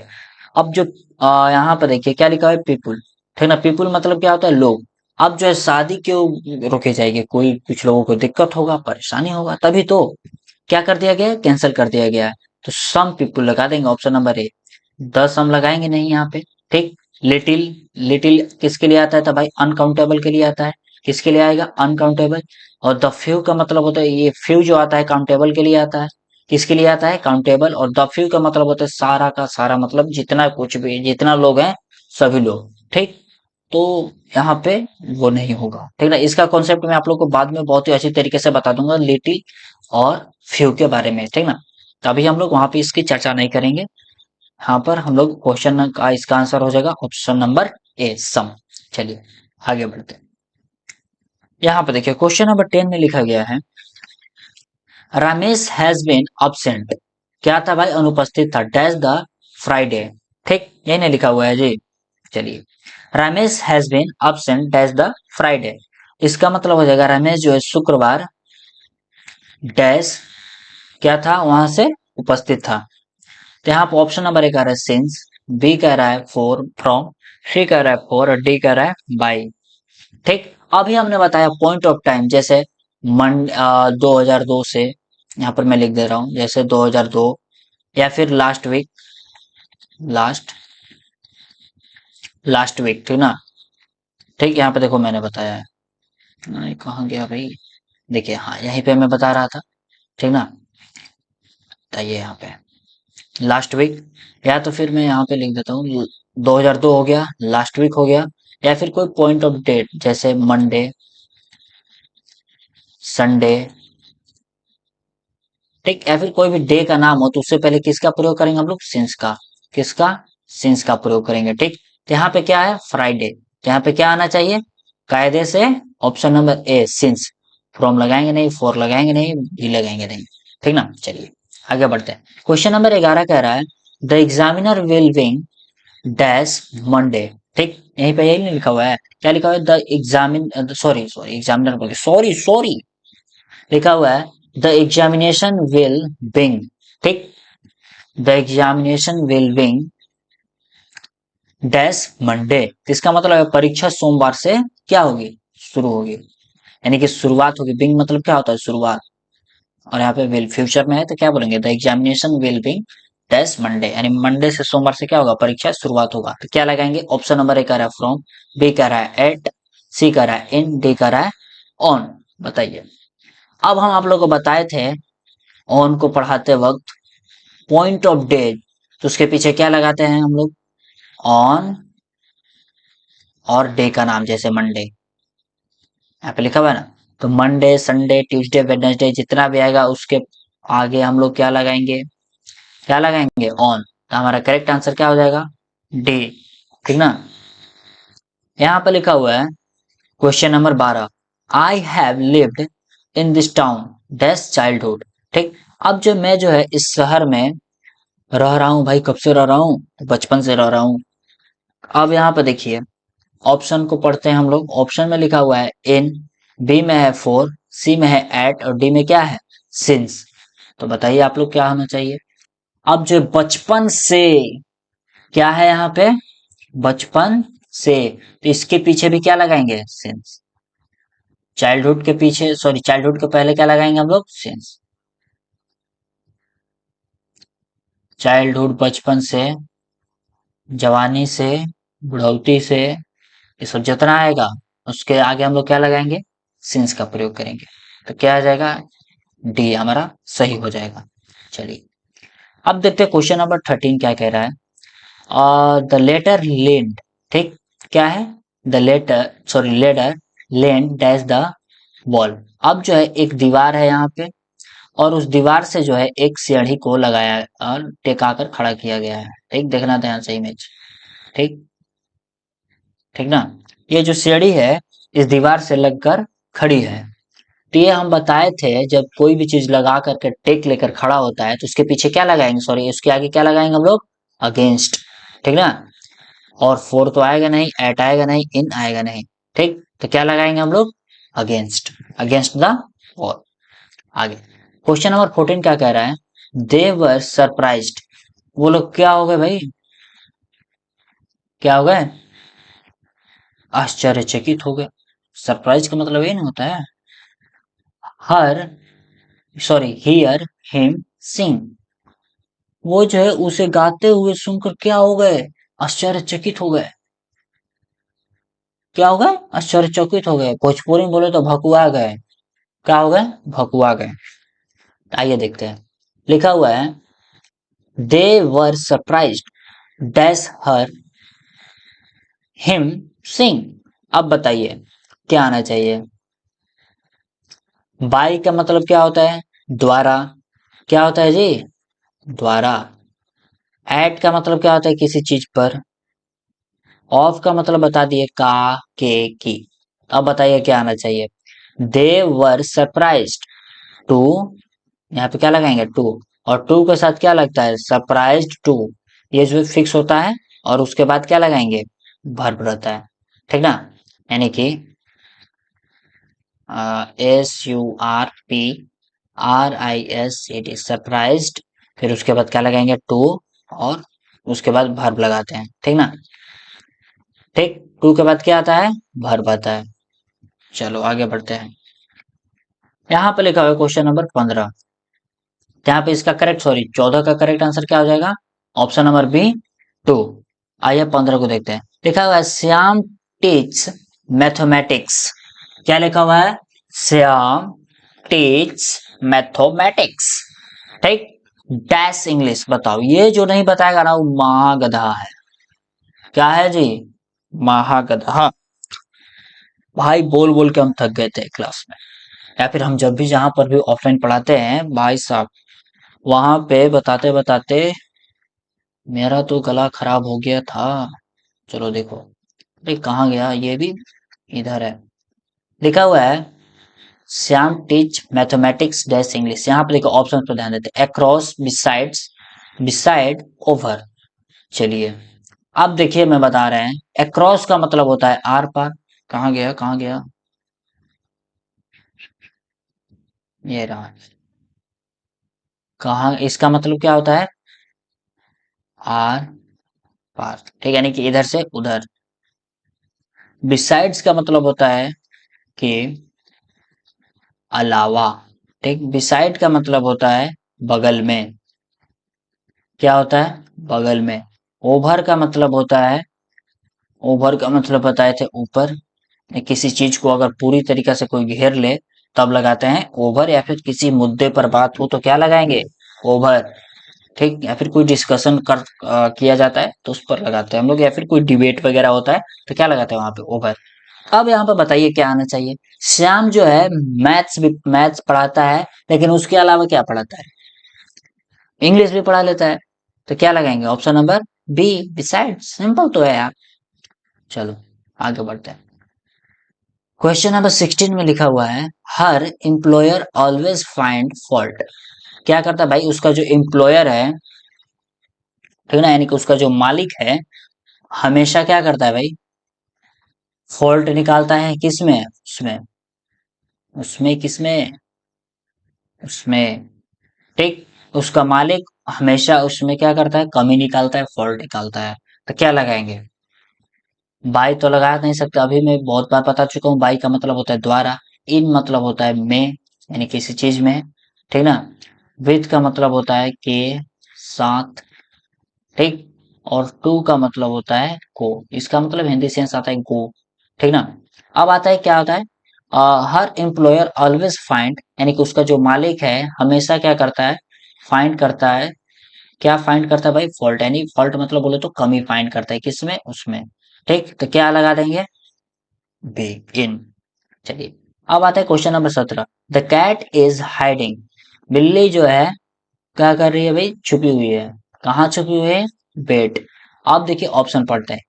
अब जो यहाँ पर देखिए क्या लिखा है, पीपुल, ठीक ना। पीपुल मतलब क्या होता है, लोग। अब जो है शादी क्यों रोके जाएगी, कोई कुछ लोगों को दिक्कत होगा, परेशानी होगा, तभी तो क्या कर दिया गया है, कैंसिल कर दिया गया है। तो सम पीपुल लगा देंगे ऑप्शन नंबर ए। द सम लगाएंगे नहीं यहाँ पे, ठीक। लिटिल, लिटिल किसके लिए आता है, तो भाई अनकाउंटेबल के लिए आता है। किसके लिए आएगा, अनकाउंटेबल। और द फ्यू का मतलब होता है, ये फ्यू जो आता है काउंटेबल के लिए आता है। किसके लिए आता है, काउंटेबल। और द फ्यू का मतलब होता है सारा का सारा, मतलब जितना कुछ भी, जितना लोग हैं, सभी लोग, ठीक। तो यहाँ पे वो नहीं होगा, ठीक ना। इसका कॉन्सेप्ट मैं आप लोग को बाद में बहुत ही अच्छी तरीके से बता दूंगा, लिटिल और फ्यू के बारे में, ठीक ना। तो अभी हम लोग वहां पे इसकी चर्चा नहीं करेंगे। यहाँ पर हम लोग क्वेश्चन का इसका आंसर हो जाएगा ऑप्शन नंबर ए, सम। चलिए आगे बढ़ते हैं। यहाँ पे देखिए क्वेश्चन नंबर 10 में लिखा गया है रमेश हैज बीन अब्सेंट, क्या था भाई, अनुपस्थित था, डैश द फ्राइडे, ठीक, यही नहीं लिखा हुआ है जी। चलिए, Ramesh has been absent dash the Friday, इसका मतलब हो जाएगा रमेश जो है शुक्रवार डैश क्या था, वहां से उपस्थित था। तो यहाँ पर ऑप्शन नंबर ए कह रहा है सिंस, बी कह रहा है फोर फ्रॉम, सी कह रहा है फोर और डी कह रहा है बाई, ठीक। अभी हमने बताया पॉइंट ऑफ टाइम, जैसे 2002 से, यहाँ पर मैं लिख दे रहा हूँ जैसे 2002, या फिर last week, last last week, ठीक ना। ठीक, यहाँ पे देखो मैंने बताया है, नहीं कहाँ गया भाई, देखिए हाँ यहीं पे मैं बता रहा था, ठीक ना। बताइए यहाँ पे लास्ट वीक, या तो फिर मैं यहाँ पे लिख देता हूँ 2002 हो गया, लास्ट वीक हो गया, या फिर कोई पॉइंट ऑफ डेट जैसे मंडे, संडे, ठीक, या फिर कोई भी डे का नाम हो तो उससे पहले किसका प्रयोग करेंगे हम लोग, सिंस का। किसका, सिंस का प्रयोग करेंगे, ठीक। तो यहाँ पे क्या है, फ्राइडे, तो यहाँ पे क्या आना चाहिए, कायदे से option number A since. From लगाएंगे नहीं, फॉर लगाएंगे नहीं, भी लगाएंगे नहीं, ठीक ना। चलिए आगे बढ़ते हैं। क्वेश्चन नंबर 11 कह रहा है the examiner will wing dash Monday, ठीक, यहीं पे यही नहीं लिखा हुआ है, क्या लिखा हुआ है, the examine, sorry sorry examiner बोल, सॉरी सॉरी, लिखा हुआ है द एग्जामिनेशन विल बिंग, ठीक, द एग्जामिनेशन विल बिंग डैश मंडे, इसका मतलब है परीक्षा सोमवार से क्या होगी, शुरू होगी, यानी कि शुरुआत होगी। बिंग मतलब क्या होता है, शुरुआत। और यहाँ पे विल फ्यूचर में है तो क्या बोलेंगे, द एग्जामिनेशन विल बिंग डैश मंडे, यानी मंडे से सोमवार से क्या होगा, परीक्षा शुरुआत होगा। तो क्या लगाएंगे, ऑप्शन नंबर ए कह रहा है फ्रॉम, बी कह रहा है एट, सी कह रहा है इन, डी कह रहा है ऑन। बताइए। अब हम आप लोग को बताए थे ऑन को पढ़ाते वक्त पॉइंट ऑफ डे, तो उसके पीछे क्या लगाते हैं हम लोग, ऑन और डे का नाम, जैसे मंडे यहाँ पे लिखा हुआ है ना, तो मंडे, संडे, ट्यूसडे, वेडनेसडे, जितना भी आएगा उसके आगे हम लोग क्या लगाएंगे, क्या लगाएंगे, ऑन। तो हमारा करेक्ट आंसर क्या हो जाएगा, डे, ठीक ना। यहाँ पे लिखा हुआ है question number 12 I have lived in this town dash childhood, ठीक। अब जो मैं जो है इस शहर में रह रहा हूँ भाई, कब से रह रहा हूँ, बचपन से रह रहा हूँ। अब यहाँ पे देखिए ऑप्शन को पढ़ते हैं हम लोग। ऑप्शन में लिखा हुआ है इन, बी में है फोर, सी में है एट और डी में क्या है, सिंस। तो बताइए आप लोग क्या होना चाहिए। अब जो बचपन से, क्या है यहाँ पे, बचपन से, तो इसके पीछे भी क्या लगाएंगे, सिंस। चाइल्डहुड के पीछे, सॉरी चाइल्डहुड के पहले क्या लगाएंगे हम लोग, सिंस। चाइल्डहुड बचपन से, जवानी से, बुढ़ौती से, ये सब जितना आएगा उसके आगे हम लोग क्या लगाएंगे, सिंस का प्रयोग करेंगे। तो क्या आ जाएगा, डी हमारा सही हो जाएगा। चलिए अब देखते हैं क्वेश्चन नंबर 13 क्या कह रहा है। द लेटर लेंड, ठीक, क्या है, the ladder sorry ladder leaned dash the wall. अब जो है एक दीवार है यहाँ पे, और उस दीवार से जो है एक सीढ़ी को लगाया और टेका कर खड़ा किया गया है। ठीक, देखना ध्यान से इमेज। ठीक, ठीक ना। ये जो सीढ़ी है इस दीवार से लगकर खड़ी है। तो ये हम बताए थे, जब कोई भी चीज लगा करके टेक लेकर खड़ा होता है तो उसके पीछे क्या लगाएंगे, सॉरी उसके आगे क्या लगाएंगे हम लोग, अगेंस्ट। ठीक ना। और फोर तो आएगा नहीं, एट आएगा नहीं, इन आएगा नहीं। ठीक, तो क्या लगाएंगे हम लोग, अगेंस्ट, अगेंस्ट द वॉल। आगे क्वेश्चन नंबर 14 क्या कह रहा है, दे वर सरप्राइज्ड। वो लोग क्या हो गए भाई, क्या हो गए, आश्चर्यचकित हो गए। सरप्राइज का मतलब ये नहीं होता है, हर सॉरी हियर हिम सिंग। वो जो है उसे गाते हुए सुनकर क्या हो गए, आश्चर्यचकित हो गए। क्या हो गए, आश्चर्यचकित हो गए। भोजपुरी में बोले तो भकुआ गए। क्या हो गए, भकुआ गए। आइए देखते हैं, लिखा हुआ है they were surprised dash her him sing. अब बताइए क्या आना चाहिए। बाई का मतलब क्या होता है, द्वारा। क्या होता है जी, द्वारा। एट का मतलब क्या होता है, किसी चीज पर। ऑफ का मतलब बता दिए, का, के, की। अब बताइए क्या आना चाहिए। दे वर सरप्राइज्ड टू, यहाँ पे क्या लगाएंगे, टू। और टू के साथ क्या लगता है, सरप्राइज्ड टू। ये जो फिक्स होता है, और उसके बाद क्या लगाएंगे, वर्ब रहता है। ठीक ना। यानी कि SURPRISED, सरप्राइज्ड। फिर उसके बाद क्या लगाएंगे, टू। और उसके बाद वर्ब लगाते हैं। ठीक ना। ठीक, टू के बाद क्या आता है, वर्ब आता है। चलो आगे बढ़ते हैं। यहाँ पे लिखा हुआ है क्वेश्चन नंबर 15। यहाँ पे इसका करेक्ट, सॉरी 14 का करेक्ट आंसर क्या हो जाएगा, ऑप्शन नंबर बी, टू। आइए 15 को देखते हैं। लिखा हुआ है श्याम टीच मैथमेटिक्स। क्या लिखा हुआ है, श्याम टीच मैथमेटिक्स। ठीक, डैश इंग्लिश। बताओ, ये जो नहीं बताएगा ना वो महागधा है। क्या है जी, महागधा। भाई बोल बोल के हम थक गए थे क्लास में, या फिर हम जब भी जहां पर भी ऑफलाइन पढ़ाते हैं भाई साहब, वहां पे बताते बताते मेरा तो गला खराब हो गया था। चलो देखो, अरे कहाँ गया ये भी, इधर है। लिखा हुआ है Shyam teach mathematics dash English. यहाँ पे देखो ऑप्शन पर ध्यान देते, अक्रॉस, बिसाइड्स, बिसाइड, ओवर। चलिए अब देखिए मैं बता रहे हैं, अक्रॉस का मतलब होता है आर पार। कहाँ गया, कहाँ गया, ये रहा। कहाँ, इसका मतलब क्या होता है, आर पार। ठीक, यानी कि इधर से उधर। बिसाइड्स का मतलब होता है कि अलावा। ठीक, बिसाइड का मतलब होता है बगल में। क्या होता है, बगल में। ओवर का मतलब होता है, ओवर का मतलब बताए थे ऊपर। किसी चीज को अगर पूरी तरीके से कोई घेर ले तब लगाते हैं ओवर, या फिर किसी मुद्दे पर बात हो तो क्या लगाएंगे, ओवर। ठीक, या फिर कोई डिस्कशन किया जाता है तो उस पर लगाते हैं हम लोग, या फिर कोई डिबेट वगैरह होता है तो क्या लगाते हैं वहां पे, ओवर। अब यहाँ पे बताइए क्या आना चाहिए। श्याम जो है मैथ्स भी, मैथ्स पढ़ाता है, लेकिन उसके अलावा क्या पढ़ाता है, इंग्लिश भी पढ़ा लेता है। तो क्या लगाएंगे, option number B, beside. Simple तो है यार। चलो आगे बढ़ते हैं। क्वेश्चन नंबर 16 में लिखा हुआ है हर एम्प्लॉयर ऑलवेज फाइंड फॉल्ट। क्या करता है भाई, उसका जो एम्प्लॉयर है, ठीक ना, यानी कि उसका जो मालिक है, हमेशा क्या करता है भाई, फॉल्ट निकालता है। किसमें, उसमें, उसमें किसमें, उसमें। ठीक, उसका मालिक हमेशा उसमें क्या करता है, कमी निकालता है, फॉल्ट निकालता है। तो क्या लगाएंगे, बाई तो लगा नहीं सकते, अभी मैं बहुत बार बता चुका हूँ, बाई का मतलब होता है द्वारा। इन मतलब होता है में, यानी किसी चीज में। ठीक ना। विथ का मतलब होता है के, साथ। ठीक, और टू का मतलब होता है को। इसका मतलब हिंदी सेंस आता है गो। ठीक ना। अब आता है क्या होता है, हर एम्प्लॉयर ऑलवेज फाइंड, यानी कि उसका जो मालिक है हमेशा क्या करता है, फाइंड करता है। क्या फाइंड करता है भाई, फॉल्ट। यानी फॉल्ट मतलब बोले तो कमी फाइंड करता है, किसमें, उसमें। ठीक, तो क्या लगा देंगे, बी, इन। चलिए अब आता है question number 17। The cat is hiding. बिल्ली जो है क्या कर रही है भाई, छुपी हुई है। कहाँ छुपी हुई है, बेड। अब देखिए ऑप्शन पढ़ते हैं।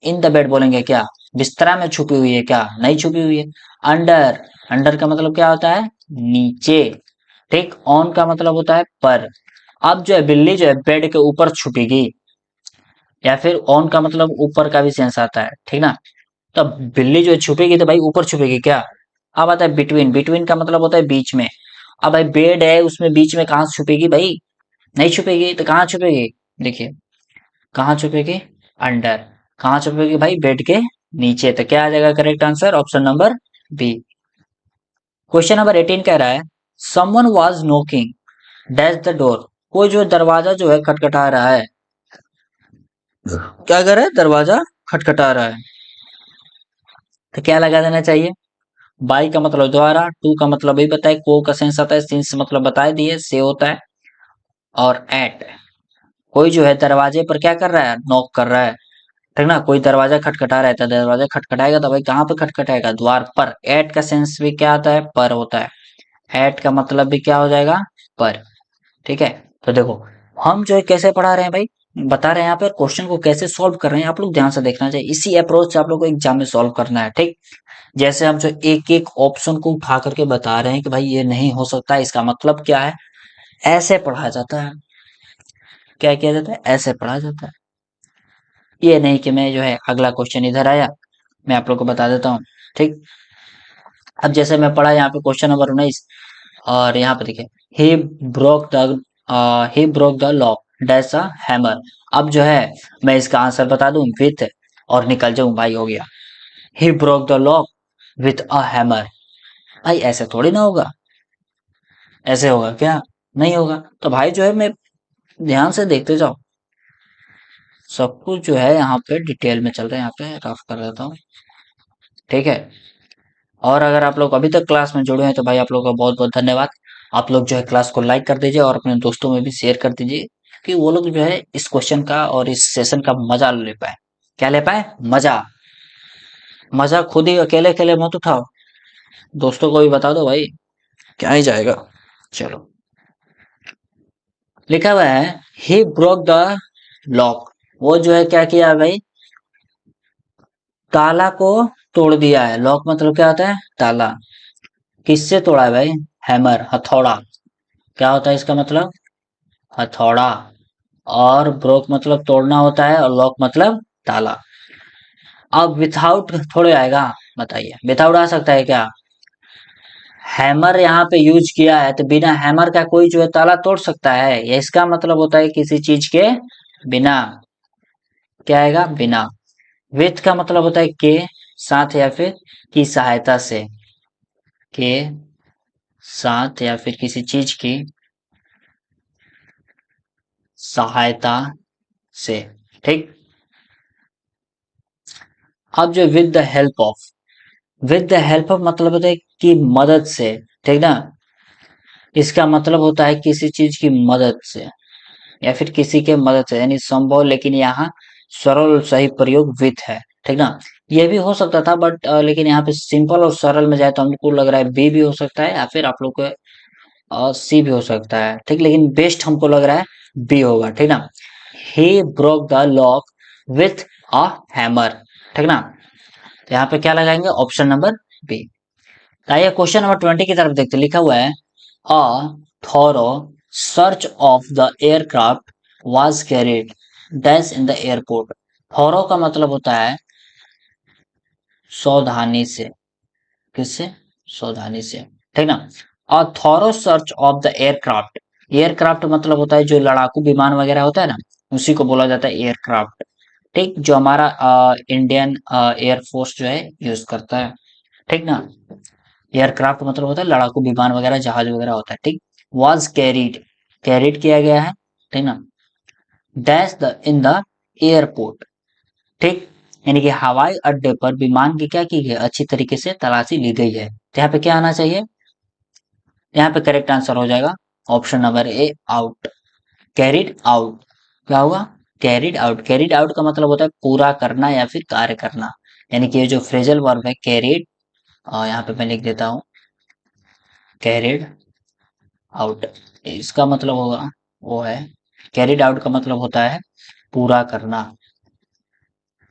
इन द बेड बोलेंगे क्या, बिस्तरा में छुपी हुई है क्या, नहीं छुपी हुई है। अंडर, अंडर का मतलब क्या होता है, नीचे। ठीक, ऑन का मतलब होता है पर। अब जो है बिल्ली जो है बेड के ऊपर छुपेगी, या फिर ऑन का मतलब ऊपर का भी सेंस आता है, ठीक ना। तो बिल्ली जो है छुपेगी तो भाई ऊपर छुपेगी क्या। अब आता है बिटवीन, बिटवीन का मतलब होता है बीच में। अब भाई बेड है उसमें बीच में कहाँ छुपेगी भाई, नहीं छुपेगी तो कहाँ छुपेगी, देखिए कहाँ छुपेगी, अंडर। कहाँ छुपेगी भाई, बेड के नीचे। तो क्या आ जाएगा correct answer, option number B. Question number 18 कह रहा है someone was knocking dash the door. कोई जो दरवाजा जो है खटखटा रहा है, क्या कर रहा है, दरवाजा खटखटा रहा है। तो क्या लगा देना चाहिए, बाई का मतलब द्वारा, टू का मतलब भी बताए, को का सेंस आता है, सिंस मतलब बता दिए, से होता है, और एट। कोई जो है दरवाजे पर क्या कर रहा है, नॉक कर रहा है, ठीक ना। कोई दरवाजा खटखटा रहा है तो दरवाजा खटखटाएगा तो भाई कहाँ पे खटखटाएगा, द्वार पर। एट का सेंस भी क्या आता है, पर होता है। एट का मतलब भी क्या हो जाएगा, पर। ठीक है। तो देखो हम जो है कैसे पढ़ा रहे हैं भाई, बता रहे हैं यहाँ पे, क्वेश्चन को कैसे सॉल्व कर रहे हैं आप लोग ध्यान से देखना चाहिए। इसी अप्रोच से आप लोग को एग्जाम में सॉल्व करना है, ठीक। जैसे हम जो एक एक ऑप्शन को उठा करके बता रहे हैं कि भाई ये नहीं हो सकता, इसका मतलब क्या है, ऐसे पढ़ा जाता है। क्या किया जाता है, ऐसे पढ़ा जाता है। ये नहीं कि मैं जो है अगला क्वेश्चन इधर आया, मैं आप लोग को बता देता हूँ, ठीक। अब जैसे मैं पढ़ा यहाँ पे क्वेश्चन नंबर 19, और यहाँ पे देखिए ही broke the he broke the lock dash a hammer. अब जो है मैं इसका आंसर बता दूं विथ, और निकल जाऊं भाई, हो गया। ही broke the lock with a hammer. भाई ऐसे थोड़ी ना होगा, ऐसे होगा क्या, नहीं होगा। तो भाई जो है मैं, ध्यान से देखते जाओ, सब कुछ जो है यहाँ पे डिटेल में चल रहा है, यहाँ पे रफ कर देता हूँ, ठीक है। और अगर आप लोग अभी तक क्लास में जुड़े हैं तो भाई आप लोग का बहुत बहुत धन्यवाद। आप लोग जो है क्लास को लाइक कर दीजिए और अपने दोस्तों में भी शेयर कर दीजिए, कि वो लोग जो है इस क्वेश्चन का और इस सेशन का मजा ले पाए। क्या ले पाए, मजा। मजा खुद ही अकेले अकेले मत उठाओ, दोस्तों को भी बता दो भाई, क्या ही जाएगा। चलो, लिखा हुआ है ही ब्रोक द लॉक। वो जो है क्या किया भाई, ताला को तोड़ दिया है। लॉक मतलब क्या होता है, ताला। किससे तोड़ा है भाई, हैमर, हथौड़ा। क्या होता है इसका मतलब, हथौड़ा। और ब्रोक मतलब तोड़ना होता है, और लॉक मतलब ताला। अब विथआउट थोड़े आएगा, बताइए विथआउट आ सकता है क्या। हैमर यहाँ पे यूज किया है, तो बिना हैमर का कोई जो है ताला तोड़ सकता है, ये इसका मतलब होता है किसी चीज के बिना। क्या आएगा, बिना। विथ का मतलब होता है के साथ, या फिर की सहायता से। के साथ या फिर किसी चीज की सहायता से, ठीक। अब जो with the help of, with the help of मतलब होता है कि मदद से, ठीक ना। इसका मतलब होता है किसी चीज की मदद से, या फिर किसी के मदद से, यानी संभव, लेकिन यहाँ सरल सही प्रयोग विथ है, ठीक ना। ये भी हो सकता था बट लेकिन यहाँ पे सिंपल और सरल में जाए तो हमको लग रहा है बी भी हो सकता है, या फिर आप लोग को सी भी हो सकता है, ठीक। लेकिन बेस्ट हमको लग रहा है बी होगा, ठीक ना। He broke the lock with a hammer, ठीक ना। तो यहाँ पे क्या लगाएंगे, ऑप्शन नंबर बी। आइए क्वेश्चन नंबर 20 की तरफ देखते, लिखा हुआ है a thorough search of the aircraft was carried dash in the airport. Thorough का मतलब होता है सावधानी से, किससे, सावधानी से, ठीक ना। A thorough search of the aircraft, aircraft मतलब होता है जो लड़ाकू विमान वगैरह होता है ना, उसी को बोला जाता है एयरक्राफ्ट, ठीक। जो हमारा इंडियन एयरफोर्स जो है यूज करता है, ठीक ना। एयरक्राफ्ट मतलब होता है लड़ाकू विमान वगैरह, जहाज वगैरह होता है, ठीक। वाज कैरिड, कैरिड किया गया है, ठीक ना। Dash the in the airport, ठीक। यानी कि हवाई अड्डे पर विमान की क्या की गई, अच्छी तरीके से तलाशी ली गई है। तो यहाँ पे क्या आना चाहिए, यहाँ पे करेक्ट आंसर हो जाएगा ऑप्शन नंबर ए, आउट। कैरिड आउट, क्या होगा, कैरिड आउट। कैरिड आउट का मतलब होता है पूरा करना या फिर कार्य करना, यानी कि ये जो फ्रेजल वर्ब है कैरिड और यहाँ पे मैं लिख देता हूँ कैरिड आउट। इसका मतलब होगा वो है, कैरिड आउट का मतलब होता है पूरा करना,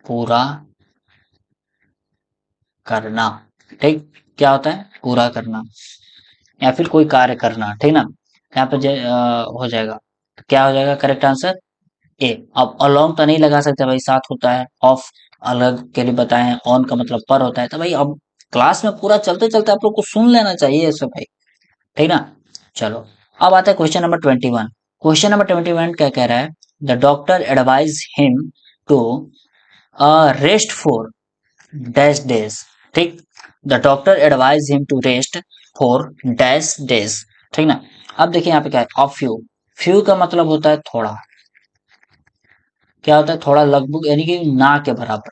पूरा करना। ठीक, क्या होता है पूरा करना या फिर कोई कार्य करना, ठीक ना। यहाँ पे हो जाएगा, तो क्या हो जाएगा करेक्ट आंसर ए। अब अलोंग तो नहीं लगा सकते भाई, साथ होता है। ऑफ अलग के लिए बताए हैं, ऑन का मतलब पर होता है। तो भाई अब क्लास में पूरा चलते चलते आप लोग को सुन लेना चाहिए सब भाई, ठीक ना। चलो, अब आता है क्वेश्चन नंबर 21। क्वेश्चन नंबर 21 क्या कह रहा है, the doctor advise him to rest for dash days. ठीक, the doctor advise him to rest for dash days, ठीक ना। अब देखिए यहाँ पे क्या है, ऑफ फ्यू। फ्यू का मतलब होता है थोड़ा, क्या होता है थोड़ा, लगभग यानी कि ना के बराबर।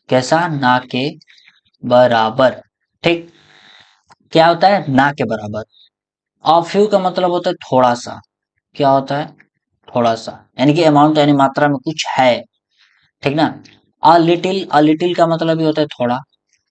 कैसा, ना के बराबर। ठीक, क्या होता है ना के बराबर। ऑफ फ्यू का मतलब होता है थोड़ा सा, क्या होता है थोड़ा सा, यानी कि अमाउंट यानी मात्रा में कुछ है, ठीक ना। अ लिटिल का मतलब भी होता है थोड़ा,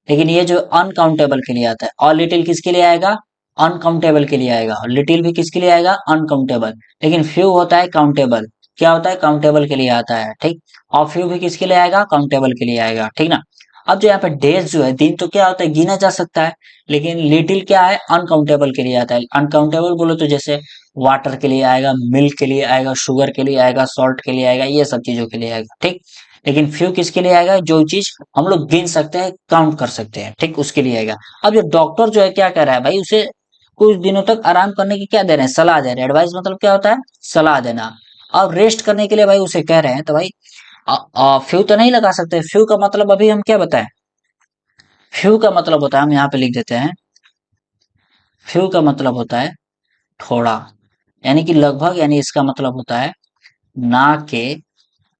लेकिन ये जो अनकाउंटेबल के लिए आता है, और लिटिल किसके लिए आएगा, अनकाउंटेबल के लिए आएगा। और लिटिल भी किसके लिए आएगा, अनकाउंटेबल। लेकिन फ्यू होता है काउंटेबल, क्या होता है काउंटेबल के लिए आता है, ठीक। और फ्यू भी किसके लिए आएगा, काउंटेबल के लिए आएगा, ठीक ना। अब जो यहाँ पे डेज जो है, दिन तो क्या होता है गिना जा सकता है, लेकिन लिटिल क्या है, अनकाउंटेबल के लिए आता है। अनकाउंटेबल बोलो तो जैसे वाटर के लिए आएगा, मिल्क के लिए आएगा, शुगर के लिए आएगा, सॉल्ट के लिए आएगा, ये सब चीजों के लिए आएगा, ठीक। लेकिन फ्यू किसके लिए आएगा, जो चीज हम लोग गिन सकते हैं, काउंट कर सकते हैं, ठीक, उसके लिए आएगा। अब जो डॉक्टर जो है क्या कर रहा है भाई, उसे कुछ दिनों तक आराम करने की क्या दे रहे हैं, सलाह दे रहे हैं। एडवाइस मतलब क्या होता है, सलाह देना। अब रेस्ट करने के लिए भाई उसे कह रहे हैं, तो भाई फ्यू तो नहीं लगा सकते। फ्यू का मतलब अभी हम क्या बताएं, फ्यू का मतलब होता है, हम यहाँ पे लिख देते हैं, फ्यू का मतलब होता है थोड़ा, यानी कि लगभग, यानी इसका मतलब होता है ना के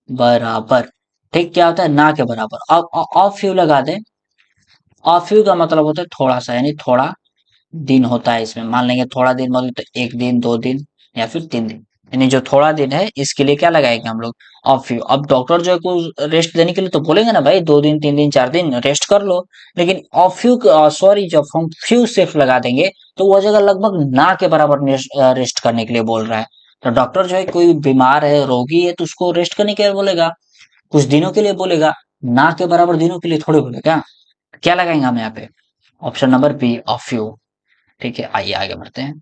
बराबर। ठीक, क्या होता है ना के बराबर। अब ऑफ फ्यू लगा दे, ऑफ फ्यू का मतलब होता है थोड़ा सा, यानी थोड़ा दिन होता है इसमें। मान लेंगे थोड़ा दिन मतलब तो एक दिन, दो दिन, या फिर तीन दिन, यानी जो थोड़ा दिन है इसके लिए क्या लगाएंगे हम लोग, ऑफ फ्यू। अब डॉक्टर जो है को रेस्ट देने के लिए तो बोलेंगे ना भाई, दो दिन, तीन दिन, चार दिन रेस्ट कर लो। लेकिन ऑफ फ्यू, सॉरी, जब हम फ्यू सिर्फ लगा देंगे तो वो जगह लगभग ना के बराबर रेस्ट करने के लिए बोल रहा है। तो डॉक्टर जो है कोई बीमार है, रोगी है, तो उसको रेस्ट करने के लिए बोलेगा, कुछ दिनों के लिए बोलेगा, ना के बराबर दिनों के लिए थोड़ी बोलेगा। क्या लगाएंगे हम यहाँ पे, option number B, of few. ठीक है, आइए आगे बढ़ते हैं।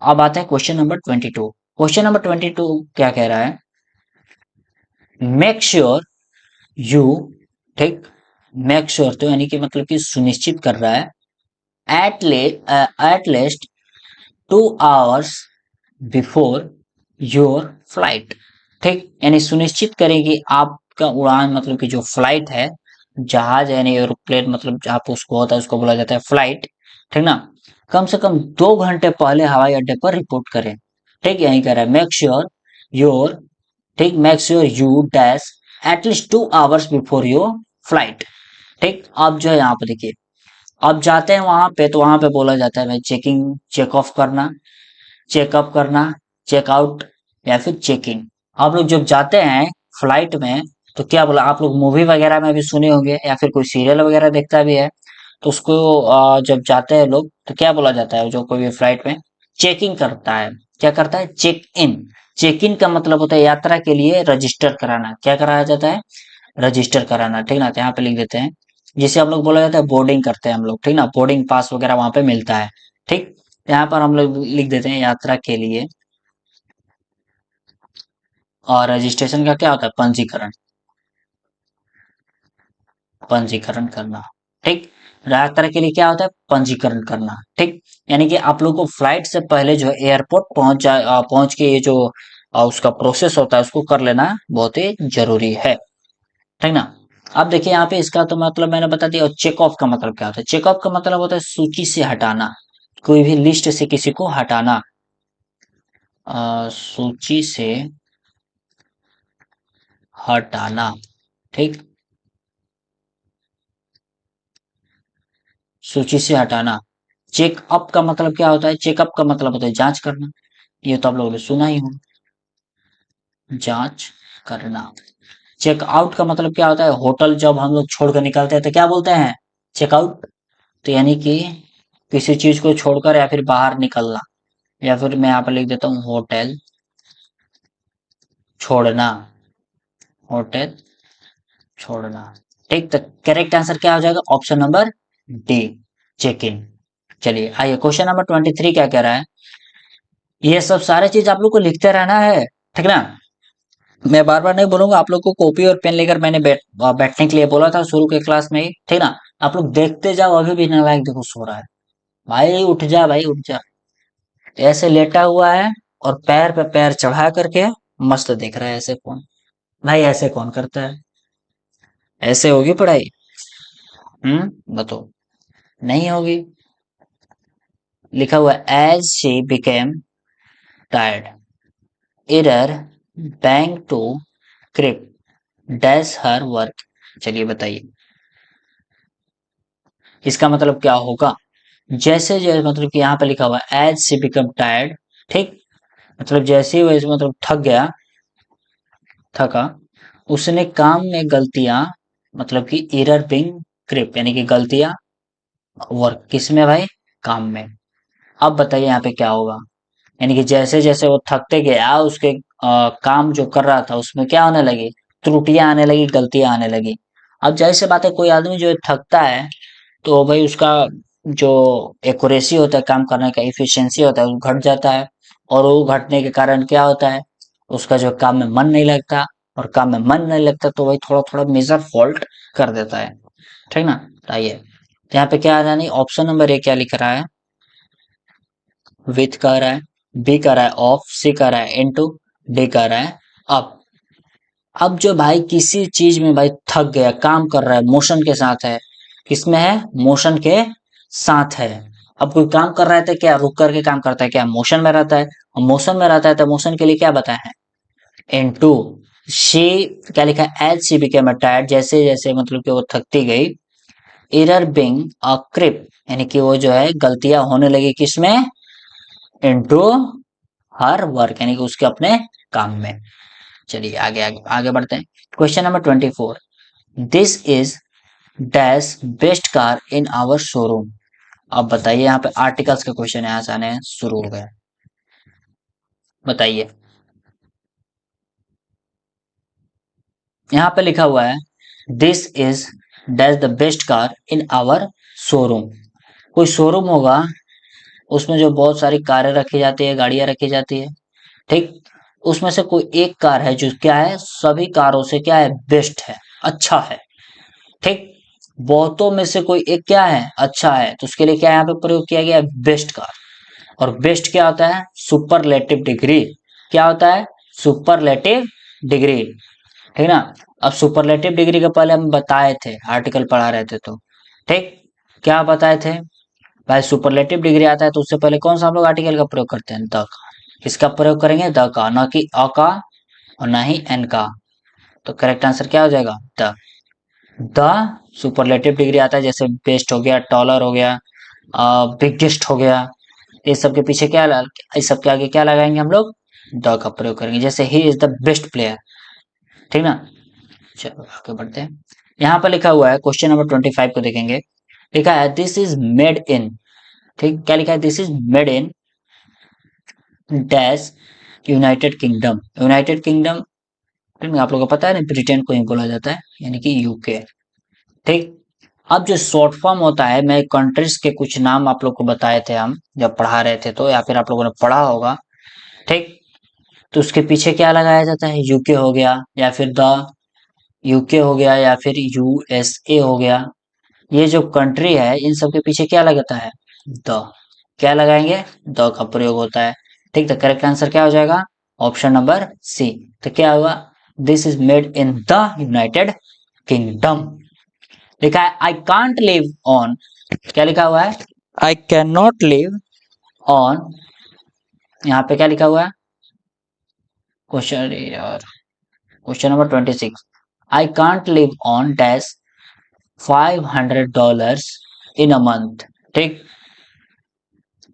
अब आते हैं क्वेश्चन नंबर 22। क्वेश्चन नंबर 22 क्या कह रहा है, मेक श्योर यू, ठीक, मेक श्योर तो यानी कि मतलब कि सुनिश्चित कर रहा है, at least 2 hours before your flight. ठीक, यानी सुनिश्चित करें कि आपका उड़ान मतलब कि जो फ्लाइट है, जहाज यानी एरोप्लेन, मतलब जहाँ पे उसको होता है उसको बोला जाता है फ्लाइट, ठीक ना, कम से कम 2 घंटे पहले हवाई अड्डे पर रिपोर्ट करें। ठीक, यही कह रहा है मेक श्योर योर, ठीक, make sure you dash at least 2 hours before your flight. ठीक, अब जो है यहाँ पे देखिए, अब जाते हैं वहां पे, तो वहां पे बोला जाता है भाई चेकिंग, चेक ऑफ करना, चेकअप करना, चेकआउट, या फिर चेक इन। आप लोग जब जाते हैं फ्लाइट में, तो क्या बोला, आप लोग मूवी वगैरह में भी सुने होंगे, या फिर कोई सीरियल वगैरह देखता भी है, तो उसको जब जाते हैं लोग तो क्या बोला जाता है, जो कोई भी फ्लाइट में चेकिंग करता है, क्या करता है, चेक इन। चेक इन का मतलब होता है यात्रा के लिए रजिस्टर कराना। क्या कराया जाता है, रजिस्टर कराना, ठीक ना। तो यहाँ पे लिख देते हैं, जिसे हम लोग बोला जाता है बोर्डिंग करते हैं हम लोग, ठीक ना, बोर्डिंग पास वगैरह वहां पे मिलता है। ठीक, यहाँ पर हम लोग लिख देते हैं यात्रा के लिए, और रजिस्ट्रेशन का क्या होता है, पंजीकरण, पंजीकरण करना। ठीक, यात्रा के लिए क्या होता है, पंजीकरण करना। ठीक, यानी कि आप लोग को फ्लाइट से पहले जो है एयरपोर्ट पहुंच के ये जो उसका प्रोसेस होता है उसको कर लेना बहुत ही जरूरी है, ठीक ना। अब देखिए यहाँ पे इसका तो मतलब मैंने बता दिया। और चेक ऑफ का मतलब क्या होता है, चेक ऑफ का मतलब होता है सूची से हटाना, कोई भी लिस्ट से किसी को हटाना, सूची से हटाना। ठीक, सूची से हटाना। चेकअप का मतलब क्या होता है, चेकअप का मतलब होता है जांच करना, ये तो आप लोगों ने सुना ही होगा, जांच करना। चेकआउट का मतलब क्या होता है, होटल जब हम लोग छोड़कर निकलते हैं तो क्या बोलते हैं, चेकआउट, तो यानी कि किसी चीज को छोड़कर या फिर बाहर निकलना, या फिर मैं यहाँ पर लिख देता हूँ होटल छोड़ना, होटल छोड़ना। ठीक, तो करेक्ट आंसर क्या हो जाएगा? Option number D, check in. चलिए आइए, क्वेश्चन नंबर 23 क्या कह रहा है? ये सब सारे चीज आप लोग को लिखते रहना है, ठीक ना? मैं बार बार नहीं बोलूंगा, आप लोग को कॉपी और पेन लेकर मैंने बैठने के लिए बोला था शुरू के क्लास में ही, ठीक ना? आप लोग देखते जाओ, अभी भी नालायक देखो सो रहा है। भाई उठ जा, भाई उठ जा। ऐसे लेटा हुआ है और पैर पे पैर चढ़ा करके मस्त देख रहा है ऐसे फोन। भाई ऐसे कौन करता है? ऐसे होगी पढ़ाई? बताओ, नहीं होगी। लिखा हुआ as she became tired, error bank to creep dash her work. चलिए बताइए इसका मतलब क्या होगा? जैसे जैसे मतलब कि यहाँ पे लिखा हुआ है एज शी बिकम टायर्ड, ठीक, मतलब जैसे ही वैसे मतलब थक गया, थका, उसने काम में गलतियां, मतलब कि एरर बिंग क्रिप यानी कि गलतियां, वर्क किस में भाई? काम में। अब बताइए यहाँ पे क्या होगा? यानी कि जैसे जैसे वो थकते गया, उसके काम जो कर रहा था उसमें क्या होने लगी? त्रुटियां आने लगी, गलतियां आने लगी। अब जाहिर सी बात है, कोई आदमी जो थकता है तो भाई उसका जो एक्यूरेसी होता है काम करने का, इफिशिएंसी होता है, वो घट जाता है। और वो घटने के कारण क्या होता है? उसका जो काम में मन नहीं लगता, और काम में मन नहीं लगता तो वही थोड़ा थोड़ा मेजर फॉल्ट कर देता है, ठीक ना? तो आइए, तो यहाँ पे क्या आ रहा है? ऑप्शन नंबर ए क्या लिख रहा है? विथ कह रहा है, बी कह रहा है ऑफ, सी कह रहा है इनटू, डी कह रहा है अप। अब जो भाई किसी चीज में भाई थक गया, काम कर रहा है, मोशन के साथ है, किसमें है? मोशन के साथ है। अब कोई काम कर रहा है तो क्या रुक करके काम करता है? क्या मोशन में रहता है? और मोशन में रहता है तो मोशन के लिए क्या बताया है? इनटू। शी क्या लिखा है? एज शी बिकेम टायर्ड, जैसे जैसे मतलब कि वो थकती गई, एरर बिंग अ क्रिप यानी कि वो जो है गलतियां होने लगी किसमें? इनटू हर वर्क यानी कि उसके अपने काम में। चलिए आगे आगे आगे बढ़ते हैं। Question number 24, this is dash best car in our showroom. अब बताइए, यहाँ पे आर्टिकल्स के क्वेश्चन यहाँ से आने शुरू हो गए। बताइए, यहाँ पे लिखा हुआ है this is dash the best car in our showroom. कोई शोरूम होगा, उसमें जो बहुत सारी कारें रखी जाती है, गाड़ियां रखी जाती है, ठीक, उसमें से कोई एक कार है जो क्या है? सभी कारों से क्या है? बेस्ट है, अच्छा है, ठीक। बहुतों में से कोई एक क्या है? अच्छा है, तो उसके लिए क्या यहाँ पे प्रयोग किया गया है? Best car. और बेस्ट क्या होता है? Superlative degree. क्या होता है? सुपरलेटिव डिग्री, ठीक ना? अब सुपरलेटिव डिग्री के पहले हम बताए थे, आर्टिकल पढ़ा रहे थे तो, ठीक, क्या बताए थे? भाई सुपरलेटिव डिग्री आता है तो उससे पहले कौन सा हम लोग आर्टिकल का प्रयोग करते हैं? द का। किसका प्रयोग करेंगे? द का, ना कि अ का और ना ही एन का। तो करेक्ट आंसर क्या हो जाएगा? द। द सुपरलेटिव डिग्री आता है, जैसे बेस्ट हो गया, टॉलर हो गया, बिगेस्ट हो गया। इस सब के पीछे क्या इस सब के आगे क्या लगाएंगे हम लोग? द का प्रयोग करेंगे, जैसे he is the best player, ठीक ना? चलो आगे बढ़ते हैं। यहाँ पर लिखा हुआ है क्वेश्चन नंबर 25 को देखेंगे। लिखा है दिस इज मेड इन, ठीक, क्या लिखा है? This is made in dash United kingdom. United kingdom, ठीक है, आप लोगों को पता है ना, ब्रिटेन को ही बोला जाता है, यानी कि यूके, ठीक। अब जो शॉर्ट फॉर्म होता है, मैं कंट्रीज के कुछ नाम आप लोग को बताए थे हम जब पढ़ा रहे थे, तो या फिर आप लोगों ने पढ़ा होगा, ठीक। तो उसके पीछे क्या लगाया जाता है? यूके हो गया, या फिर द यूके हो गया, या फिर यूएसए हो गया। ये जो कंट्री है, इन सब के पीछे क्या लगाता है? द। क्या लगाएंगे? द का प्रयोग होता है, ठीक। तो करेक्ट आंसर क्या हो जाएगा? Option number C. तो क्या हुआ? This is made in the United Kingdom. लिखा है आई कांट लिव ऑन, क्या लिखा हुआ है? I can not live on, यहाँ पे क्या लिखा हुआ है? क्वेश्चन यार, question number 26, I can't live on dash $500 in a month, ठीक।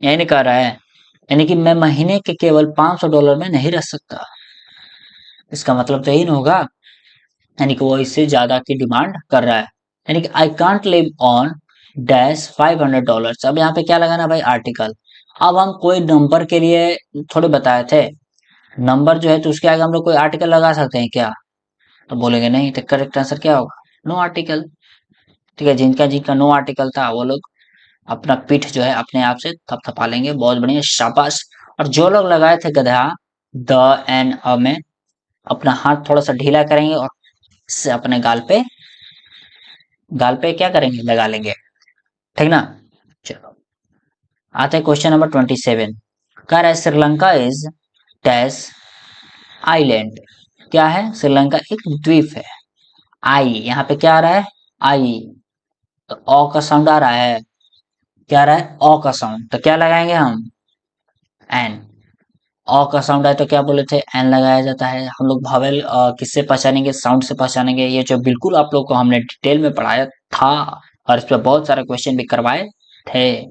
यानी कह रहा है, यानी कि मैं महीने के केवल $500 में नहीं रह सकता। इसका मतलब तो यही ना होगा, यानी कि वो इससे ज्यादा की डिमांड कर रहा है। यानी कि I can't live on dash $500। अब यहाँ पे क्या लगाना भाई, आर्टिकल। अब हम कोई नंबर के लिए थोड़े बताए थे, नंबर जो है तो उसके आगे हम लोग कोई आर्टिकल लगा सकते हैं क्या? तो बोलेंगे नहीं, तो करेक्ट आंसर क्या होगा, नो आर्टिकल। ठीक है, जिनका जिनका नो आर्टिकल था वो लोग अपना पीठ जो है अपने आप से थपथपा लेंगे, बहुत बढ़िया, शाबाश। और जो लोग लगाए थे गधा, द एंड अ में, अपना हाथ थोड़ा सा ढीला करेंगे और से अपने गाल पे क्या करेंगे, लगा लेंगे। ठीक ना? चलो, आते हैं क्वेश्चन नंबर 27। कह रहा है श्रीलंका इज डैश आइलैंड। क्या है, श्रीलंका एक द्वीप है। आई, यहाँ पे क्या आ रहा है, आई, तो ओ का साउंड आ रहा है, क्या आ रहा है, ओ का साउंड, तो क्या लगाएंगे हम, एन। अ का साउंड आए तो क्या बोले थे, एन लगाया जाता है। हम लोग भावेल किससे पहचानेंगे, साउंड से पहचानेंगे। ये जो बिल्कुल आप लोग को हमने डिटेल में पढ़ाया था, और इस पर बहुत सारे क्वेश्चन भी करवाए थे।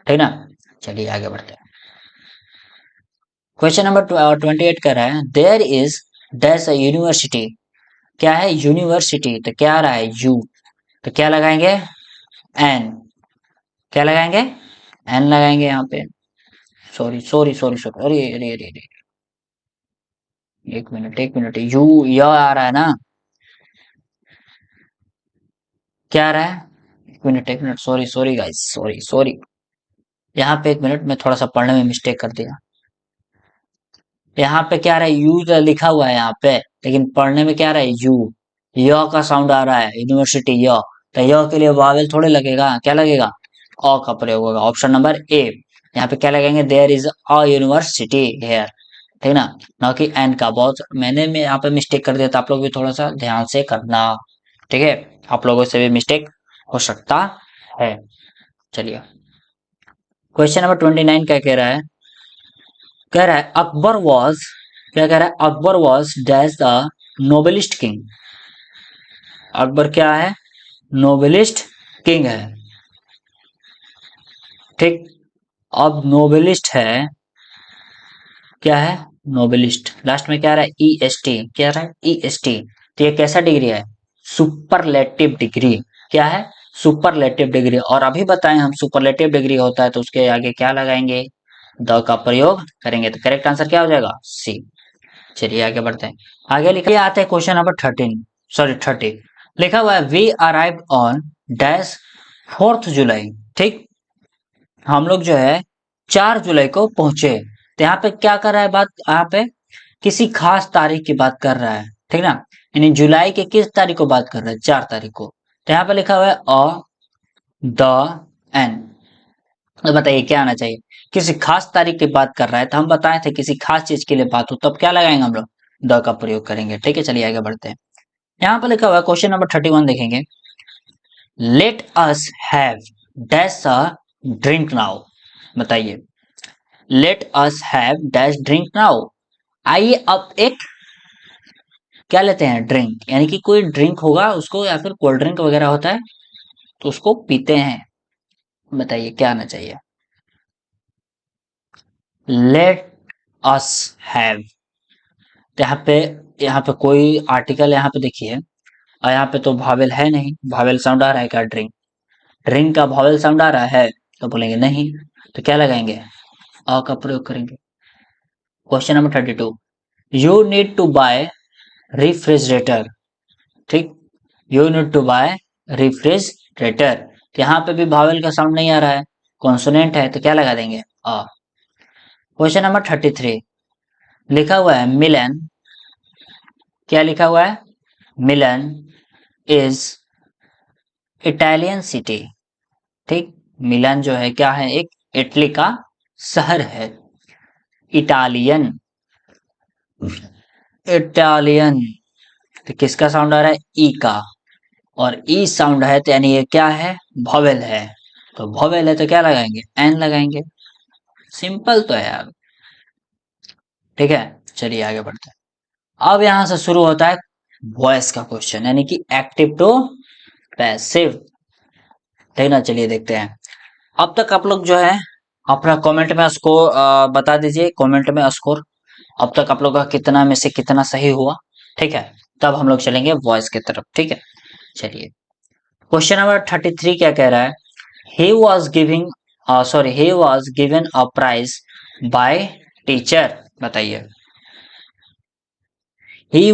ठीक ना? चलिए आगे बढ़ते हैं। क्वेश्चन नंबर 28 कर रहा है, there is dash a university. क्या है, यूनिवर्सिटी, तो क्या आ रहा है, यू, तो क्या लगाएंगे, एन। क्या लगाएंगे, एन लगाएंगे यहाँ पे। सॉरी सॉरी सॉरी सॉरी, अरे अरे अरे अरे, एक मिनट, यू, य आ रहा है ना, क्या आ रहा है, एक minute, sorry sorry guys, sorry sorry. यहाँ पे एक मिनट, मैं थोड़ा सा पढ़ने में मिस्टेक कर दिया। यहाँ पे क्या आ रहा है, यू तो लिखा हुआ है यहाँ पे, लेकिन पढ़ने में क्या आ रहा है, यू, य का साउंड आ रहा है, यूनिवर्सिटी, य। तो य के लिए वावेल थोड़े लगेगा, क्या लगेगा, अ का प्रयोग होगा। ऑप्शन नंबर ए, यहाँ पे क्या लगेंगे, there is a university here. ठीक ना, ना कि एन का। बहुत मैंने में यहाँ पे मिस्टेक कर दिया था, आप लोग भी थोड़ा सा ध्यान से करना। ठीक है, आप लोगों से भी मिस्टेक हो सकता है। चलिए, क्वेश्चन नंबर 29 क्या कह रहा है, कह रहा है अकबर वॉज, क्या कह रहा है, Akbar was dash the noblest king. Akbar क्या है, नोबेलिस्ट किंग है। ठीक, अब नोबेलिस्ट है, क्या है, नोबेलिस्ट, लास्ट में क्या आ रहा है, ई एस टी, क्या आ रहा है, ई एस टी। तो ये कैसा डिग्री है, सुपरलेटिव डिग्री। क्या है, सुपरलेटिव डिग्री। और अभी बताएं हम, सुपरलेटिव डिग्री होता है तो उसके आगे क्या लगाएंगे, द का प्रयोग करेंगे। तो करेक्ट आंसर क्या हो जाएगा, सी। चलिए आगे बढ़ते हैं। आगे लिखा आते हैं क्वेश्चन नंबर 13, सॉरी 30। लिखा हुआ है वी अराइव ऑन डैश 4 जुलाई। ठीक, हम लोग जो है 4 जुलाई को पहुंचे। तो यहाँ पे क्या कर रहा है बात, यहाँ पे किसी खास तारीख की बात कर रहा है। ठीक ना, यानी जुलाई के किस तारीख को बात कर रहा है, 4 तारीख को। तो यहाँ पे लिखा हुआ है अ, द, एन। तो बताइए क्या आना चाहिए, किसी खास तारीख की बात कर रहा है, तो हम बताए थे किसी खास चीज के लिए बात हो तब क्या लगाएंगे हम लोग, द का प्रयोग करेंगे। ठीक है, चलिए आगे बढ़ते हैं। यहाँ पे लिखा हुआ है क्वेश्चन नंबर 31 देखेंगे, let us have dash a drink now. बताइए, let us have dash drink now. आइए अब एक क्या लेते हैं, ड्रिंक, यानी कि कोई ड्रिंक होगा उसको, या फिर कोल्ड ड्रिंक वगैरह होता है तो उसको पीते हैं। बताइए क्या आना चाहिए, लेट अस हैव। यहाँ पे कोई आर्टिकल यहाँ पे देखिए, और यहाँ पे तो भावेल है नहीं, भावेल साउंड आ रहा है क्या, ड्रिंक, ड्रिंक का भावेल साउंड आ रहा है, तो बोलेंगे नहीं, तो क्या लगाएंगे, अ का प्रयोग करेंगे। Question number 32, you need to buy refrigerator. ठीक, you need to buy refrigerator. यहाँ पे भी भावेल का साउंड नहीं आ रहा है, कॉन्सोनेंट है, तो क्या लगा देंगे, अ। क्वेश्चन नंबर 33, लिखा हुआ है मिलन। क्या लिखा हुआ है, मिलन इज इटालियन सिटी। ठीक, मिलान जो है क्या है, एक इटली का शहर है। इटालियन, इटालियन, तो किसका साउंड आ रहा है, ई का। और ई साउंड है तो यानी ये क्या है, वॉवेल है। तो वॉवेल है तो क्या लगाएंगे, एन लगाएंगे। सिंपल तो है यार। ठीक है, चलिए आगे बढ़ते हैं। अब यहां से शुरू होता है वॉइस का क्वेश्चन, यानी कि एक्टिव टू पैसिव। ठीक ना, चलिए देखते हैं। अब तक आप लोग जो है अपना कमेंट में स्कोर बता दीजिए, कमेंट में स्कोर अब तक आप लोग का कितना में से कितना सही हुआ। ठीक है, तब हम लोग चलेंगे वॉइस की तरफ। ठीक है, चलिए क्वेश्चन नंबर 33 क्या कह रहा है, he was giving he was given a prize by teacher। बताइए, he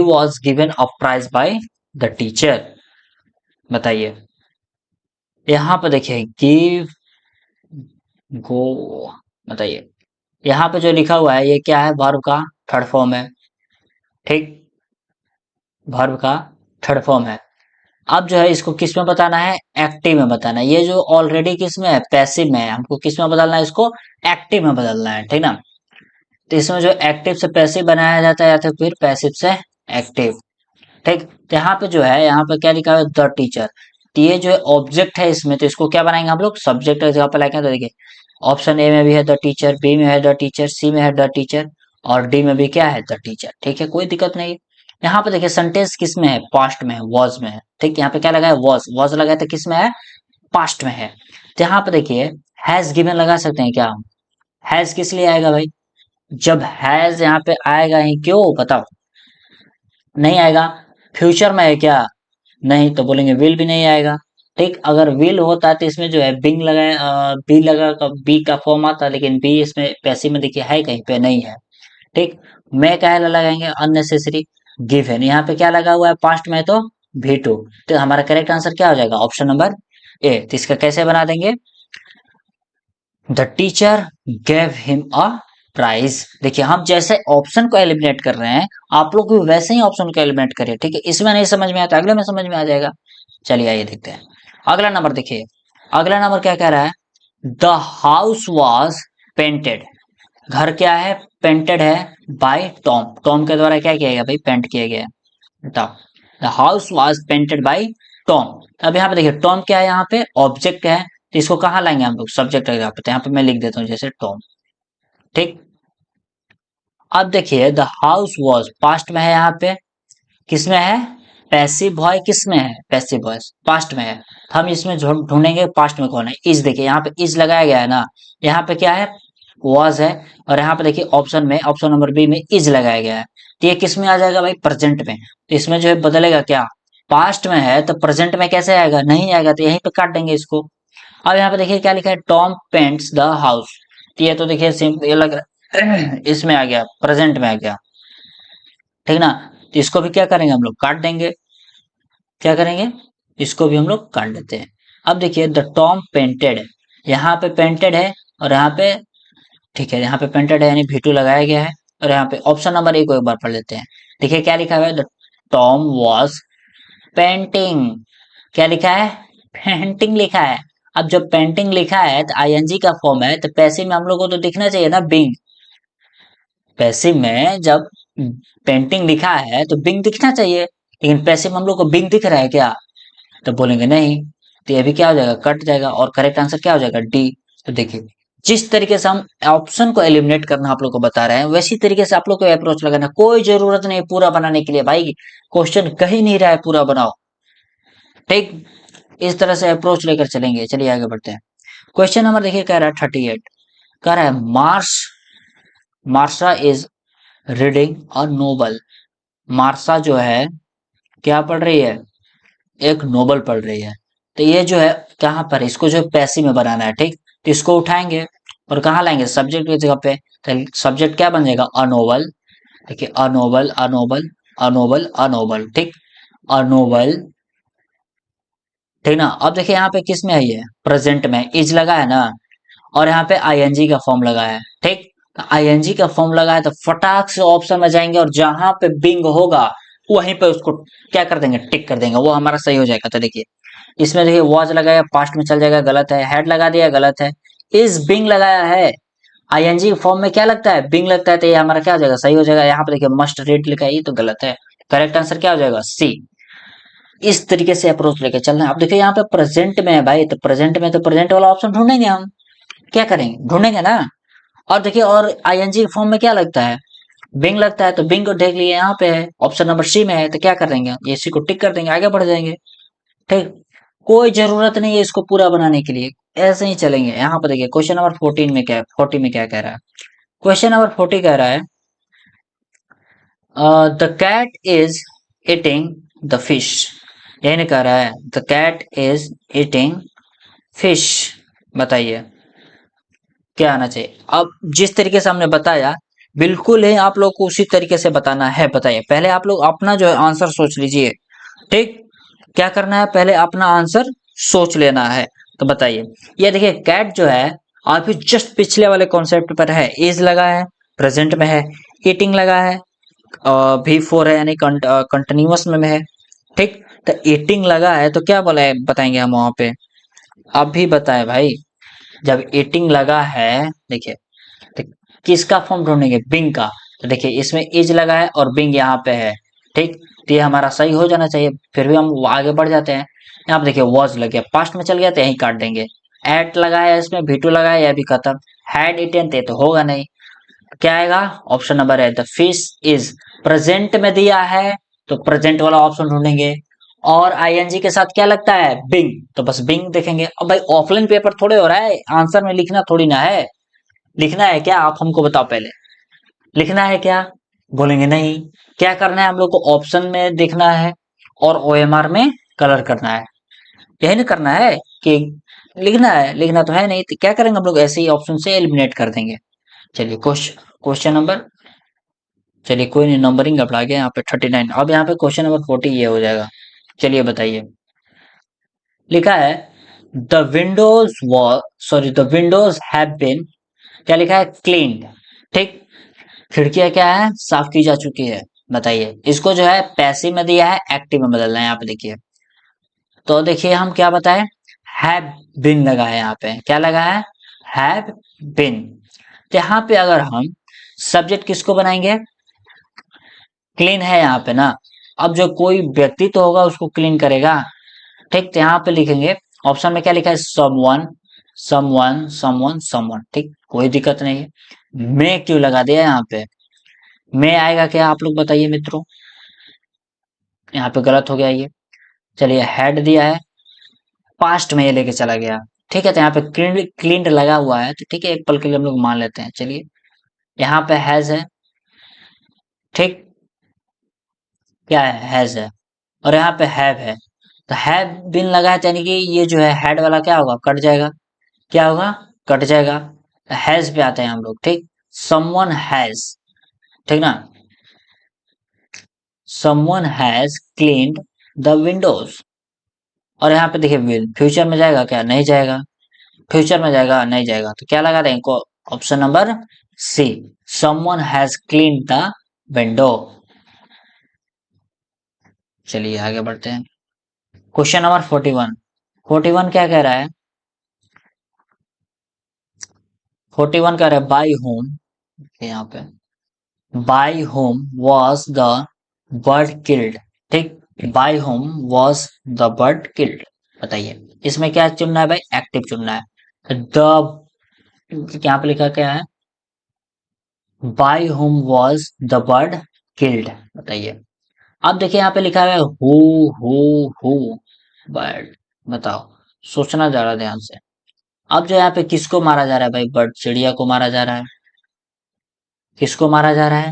was given a prize by the teacher। बताइए, यहाँ पे देखिए गिव गो। बताइए, यहाँ पे जो लिखा हुआ है ये क्या है, वर्ब का थर्ड फॉर्म है। ठीक, वर्ब का थर्ड फॉर्म है। अब जो है इसको किस में बताना है, एक्टिव में बताना है। ये जो ऑलरेडी किस में है, पैसिव में है, हमको किस में बदलना है, इसको एक्टिव में बदलना है। ठीक ना, तो इसमें जो एक्टिव से पैसिव बनाया जाता है या तो फिर पैसिव से एक्टिव। ठीक, तो यहाँ पे जो है, यहाँ पे क्या लिखा है, द टीचर। तो ये जो है ऑब्जेक्ट है इसमें, तो इसको क्या बनाएंगे हम लोग, सब्जेक्ट की जगह पे लाएंगे। तो देखिए ऑप्शन ए में भी है द टीचर, बी में है द टीचर, सी में है द टीचर और डी में भी क्या है, द टीचर। ठीक है, कोई दिक्कत नहीं है। यहाँ पे देखिए सेंटेंस किस में है, पास्ट में है, वॉज में है। ठीक, यहाँ पे क्या लगा है, वॉज लगा है, तो किस में है, पास्ट में है। तो यहाँ पे देखिए हैज गिवन लगा सकते हैं क्या हम, हैज किस लिए आएगा भाई, जब हैज यहाँ पे आएगा ही, क्यों बताओ, नहीं आएगा। फ्यूचर में है क्या, नहीं, तो बोलेंगे विल भी नहीं आएगा। ठीक, अगर विल होता तो इसमें जो है बिंग लगा, बी लगा, बी का फॉर्म आता, लेकिन बी इसमें पैसिव में देखिए है, कहीं पे नहीं है। ठीक, मैं क्या लगाएंगे, अननेसेसरी। गिवन यहाँ पे क्या लगा हुआ है, पास्ट में, तो भी टू। तो हमारा करेक्ट आंसर क्या हो जाएगा, ऑप्शन नंबर ए। तो इसका कैसे बना देंगे, the teacher gave him a prize. देखिए हम जैसे ऑप्शन को एलिमिनेट कर रहे हैं, आप लोग भी वैसे ही ऑप्शन को एलिमिनेट करिए। ठीक है, इसमें नहीं समझ में आता, अगले में समझ में आ जाएगा। चलिए आइए देखते हैं अगला नंबर। देखिए अगला नंबर क्या कह रहा है, द हाउस वॉज पेंटेड। घर क्या है, पेंटेड है, बाय टॉम। टॉम के द्वारा क्या किया गया भाई, पेंट किया गया है। बताओ, the house was painted bye Tom. अब यहाँ पे देखिए टॉम क्या है, यहाँ पे ऑब्जेक्ट है, तो इसको कहाँ लाएंगे हम लोग, सब्जेक्ट यहाँ पे। तो यहाँ पे मैं लिख देता हूँ जैसे टॉम। ठीक, अब देखिए द हाउस वॉज पास्ट में है, यहाँ पे किस में है, पैसिव वॉइस किस में है, पैसिव वॉइस पास्ट में है। तो हम इसमें ढूंढेंगे पास्ट में कौन है, इज। देखिए यहाँ पे इज लगाया गया है ना, यहाँ पे क्या है, वॉज है, और यहाँ पे देखिए ऑप्शन में, ऑप्शन नंबर बी में इज लगाया गया है। तो ये किस में आ जाएगा भाई, प्रेजेंट में। तो इसमें जो है बदलेगा क्या, पास्ट में है तो प्रेजेंट में कैसे आएगा, नहीं आएगा, तो यहीं पे काट देंगे इसको। अब यहाँ पे देखिए क्या लिखा है, टॉम पेंट्स द हाउस। तो ये तो देखिए ये लग रहा है इसमें आ गया, प्रेजेंट में आ गया। ठीक ना, तो इसको भी क्या करेंगे हम लोग, काट देंगे। क्या करेंगे, इसको भी हम लोग काट देते हैं। अब देखिए द टॉम पेंटेड, यहाँ पे पेंटेड है और यहाँ पे, ठीक है, यहाँ पे पेंटेड है यानी V2 लगाया गया है। और यहाँ पे ऑप्शन नंबर ए को एक बार पढ़ लेते हैं। देखिए क्या लिखा हुआ है, द टॉम वॉज पेंटिंग। क्या लिखा है, पेंटिंग लिखा है। अब जब पेंटिंग लिखा है तो आईएनजी का फॉर्म है, तो पैसिव में हम लोग को तो दिखना चाहिए ना, बिंग। पैसिव में जब पेंटिंग लिखा है तो बिंग दिखना चाहिए, लेकिन पैसिव में हम लोग को बिंग दिख रहा है क्या, तो बोलेंगे नहीं। तो ये भी क्या हो जाएगा, कट जाएगा, और करेक्ट आंसर क्या हो जाएगा, डी। तो देखिए जिस तरीके से हम ऑप्शन को एलिमिनेट करना आप लोग को बता रहे हैं, वैसी तरीके से आप लोग को अप्रोच लगाना, कोई जरूरत नहीं पूरा बनाने के लिए भाई। क्वेश्चन कहीं नहीं रहा है, पूरा बनाओ। ठीक, इस तरह से अप्रोच लेकर चलेंगे। चलिए आगे बढ़ते हैं। क्वेश्चन नंबर देखिए कह रहा है 38, कह रहा है मार्शा इज रीडिंग अ नोवेल। मार्शा जो है क्या पढ़ रही है, एक नोवेल पढ़ रही है। तो ये जो है कहाँ पर, इसको जो पैसिव में बनाना है। ठीक, तो इसको उठाएंगे और कहाँ लाएंगे, सब्जेक्ट की जगह पे। तो सब्जेक्ट क्या बन जाएगा, अ नोवेल। देखिए अ नोवेल, अ नोवेल, अ नोवेल, अ नोवेल। ठीक, अ नोवेल। ठीक ना, अब देखिए यहाँ पे किस में है, ये प्रेजेंट में इज लगा है ना, और यहाँ पे आईएनजी का फॉर्म लगा है। ठीक, आईएनजी का फॉर्म लगा है तो फटाक से ऑप्शन में जाएंगे और जहां पे बिंग होगा वहीं पे उसको क्या कर देंगे, टिक कर देंगे, वो हमारा सही हो जाएगा। तो देखिए इसमें देखिए वॉज लगाया, पास्ट में चल जाएगा, गलत है। हेड लगा दिया, गलत है। इज बिंग लगाया है, आईएनजी फॉर्म में क्या लगता है, बिंग लगता है, तो ये हमारा क्या हो जाएगा, सही हो जाएगा। यहाँ पे देखिए मस्ट रीड लिखा है, ये तो गलत है। करेक्ट आंसर क्या हो जाएगा, सी। इस तरीके से अप्रोच लेके चलना है। अब देखिए यहाँ पे प्रेजेंट में है भाई, तो प्रेजेंट में तो प्रेजेंट वाला ऑप्शन ढूंढेंगे हम, क्या करेंगे, ढूंढेंगे ना। और देखिए और आईएनजी फॉर्म में क्या लगता है, बिंग लगता है, तो बिंग को देख लिए यहाँ पे है, ऑप्शन नंबर सी में है, तो क्या कर देंगे, इसी को टिक कर देंगे, आगे बढ़ जाएंगे। ठीक, कोई जरूरत नहीं है इसको पूरा बनाने के लिए, ऐसे ही चलेंगे। यहाँ पर देखिए क्वेश्चन नंबर 14 में क्या, 40 में क्या कह रहा है, क्वेश्चन नंबर 40 कह रहा है the cat is eating the fish. यही नहीं कह रहा है the cat is eating fish. बताइए क्या आना चाहिए। अब जिस तरीके से हमने बताया बिल्कुल ही आप लोग को उसी तरीके से बताना है। बताइए पहले आप लोग अपना जो है आंसर सोच लीजिए। ठीक, क्या करना है, पहले अपना आंसर सोच लेना है। तो बताइए, ये देखिए कैट जो है अभी जस्ट पिछले वाले कॉन्सेप्ट पर है, इज लगा है, प्रेजेंट में है, ईटिंग लगा है, भी फोर है यानी कंटिन्यूअस में है। ठीक, तो ईटिंग लगा है तो क्या बोला है बताएंगे हम वहां पे। अब भी बताए भाई, जब ईटिंग लगा है, देखिए तो किसका फॉर्म ढूंढेंगे, बिंग का। तो देखिए इसमें इज लगा है और बिंग यहाँ पे है। ठीक, तो ये हमारा सही हो जाना चाहिए, फिर भी हम आगे बढ़ जाते हैं। यहाँ पे देखिए वॉज लग गया, पास्ट में चल गया तो यहीं काट देंगे। एट लगा है, इसमें भी टू लगा है, यह भी खत्म। हैड इटन ते तो होगा नहीं, क्या आएगा, ऑप्शन नंबर है द फिश इज। प्रेजेंट में दिया है तो प्रेजेंट वाला ऑप्शन ढूंढेंगे, और आईएनजी के साथ क्या लगता है, बिंग, तो बस बिंग देखेंगे। अब भाई ऑफलाइन पेपर थोड़े हो रहा है, आंसर में लिखना थोड़ी ना है। लिखना है क्या, आप हमको बताओ पहले, लिखना है क्या, बोलेंगे नहीं। क्या करना है हम लोग को, ऑप्शन में देखना है और ओएमआर में कलर करना है। यही नहीं करना है कि लिखना है, लिखना तो है नहीं, तो क्या करेंगे हम लोग, ऐसे ही ऑप्शन से एलिमिनेट कर देंगे। चलिए क्वेश्चन नंबर, चलिए कोई नहीं, नंबरिंग घबरा गया यहाँ पे 39। अब यहाँ पे क्वेश्चन नंबर 40 ये हो जाएगा। चलिए बताइए, लिखा है the windows wall sorry the windows have been, क्या लिखा है, क्लीन्ड। ठीक, खिड़कियां क्या है, साफ की जा चुकी है। बताइए, इसको जो है पैसिव में दिया है, एक्टिव में बदलना है। यहाँ पे देखिए, तो देखिए हम क्या बताएं, हैव बिन लगा है, यहाँ पे क्या लगा है, हैव बिन। तो यहाँ पे अगर हम सब्जेक्ट किसको बनाएंगे, क्लीन है यहाँ पे ना। अब जो कोई व्यक्ति तो होगा उसको क्लीन करेगा। ठीक, तो यहाँ पे लिखेंगे, ऑप्शन में क्या लिखा है, समवन समवन समवन समवन। ठीक, कोई दिक्कत नहीं है। मैं क्यों लगा दिया यहाँ पे, मैं आएगा क्या, आप लोग बताइए मित्रों। यहाँ पे गलत हो गया ये। चलिए हैड दिया है, पास्ट में ये लेके चला गया। ठीक है, तो यहाँ पे क्लीन लगा हुआ है, तो ठीक है, एक पल के लिए हम लोग मान लेते हैं। चलिए यहाँ पे हैज है, ठीक, क्या है, हैज है, और यहाँ पे हैव है। तो हैव बिन लगा है, तो यानी कि ये जो है हैड वाला क्या होगा, कट जाएगा। क्या होगा, कट जाएगा। हैज पे आते हैं हम लोग। ठीक, समवन हैज, ठीक ना, someone has cleaned the Windows. और यहाँ पे देखिए विल, फ्यूचर में जाएगा क्या, नहीं जाएगा। फ्यूचर में जाएगा, नहीं जाएगा, तो क्या लगा देंगे, option number C, someone has clean the window. चलिए आगे बढ़ते हैं। Question number 41। 41 क्या कह रहा है, 41 कह रहा है बाय होम, यहाँ पे by whom was the bird killed. ठीक, by whom was the bird killed. बताइए इसमें क्या चुनना है भाई, एक्टिव चुनना है। द, यहाँ पे लिखा क्या है, by whom was the bird killed. बताइए, अब देखिए यहाँ पे लिखा है हु बर्ड। बताओ, सोचना जरा ध्यान से। अब जो यहाँ पे किसको मारा जा रहा है भाई, बर्ड, चिड़िया को मारा जा रहा है। किसको मारा जा रहा है,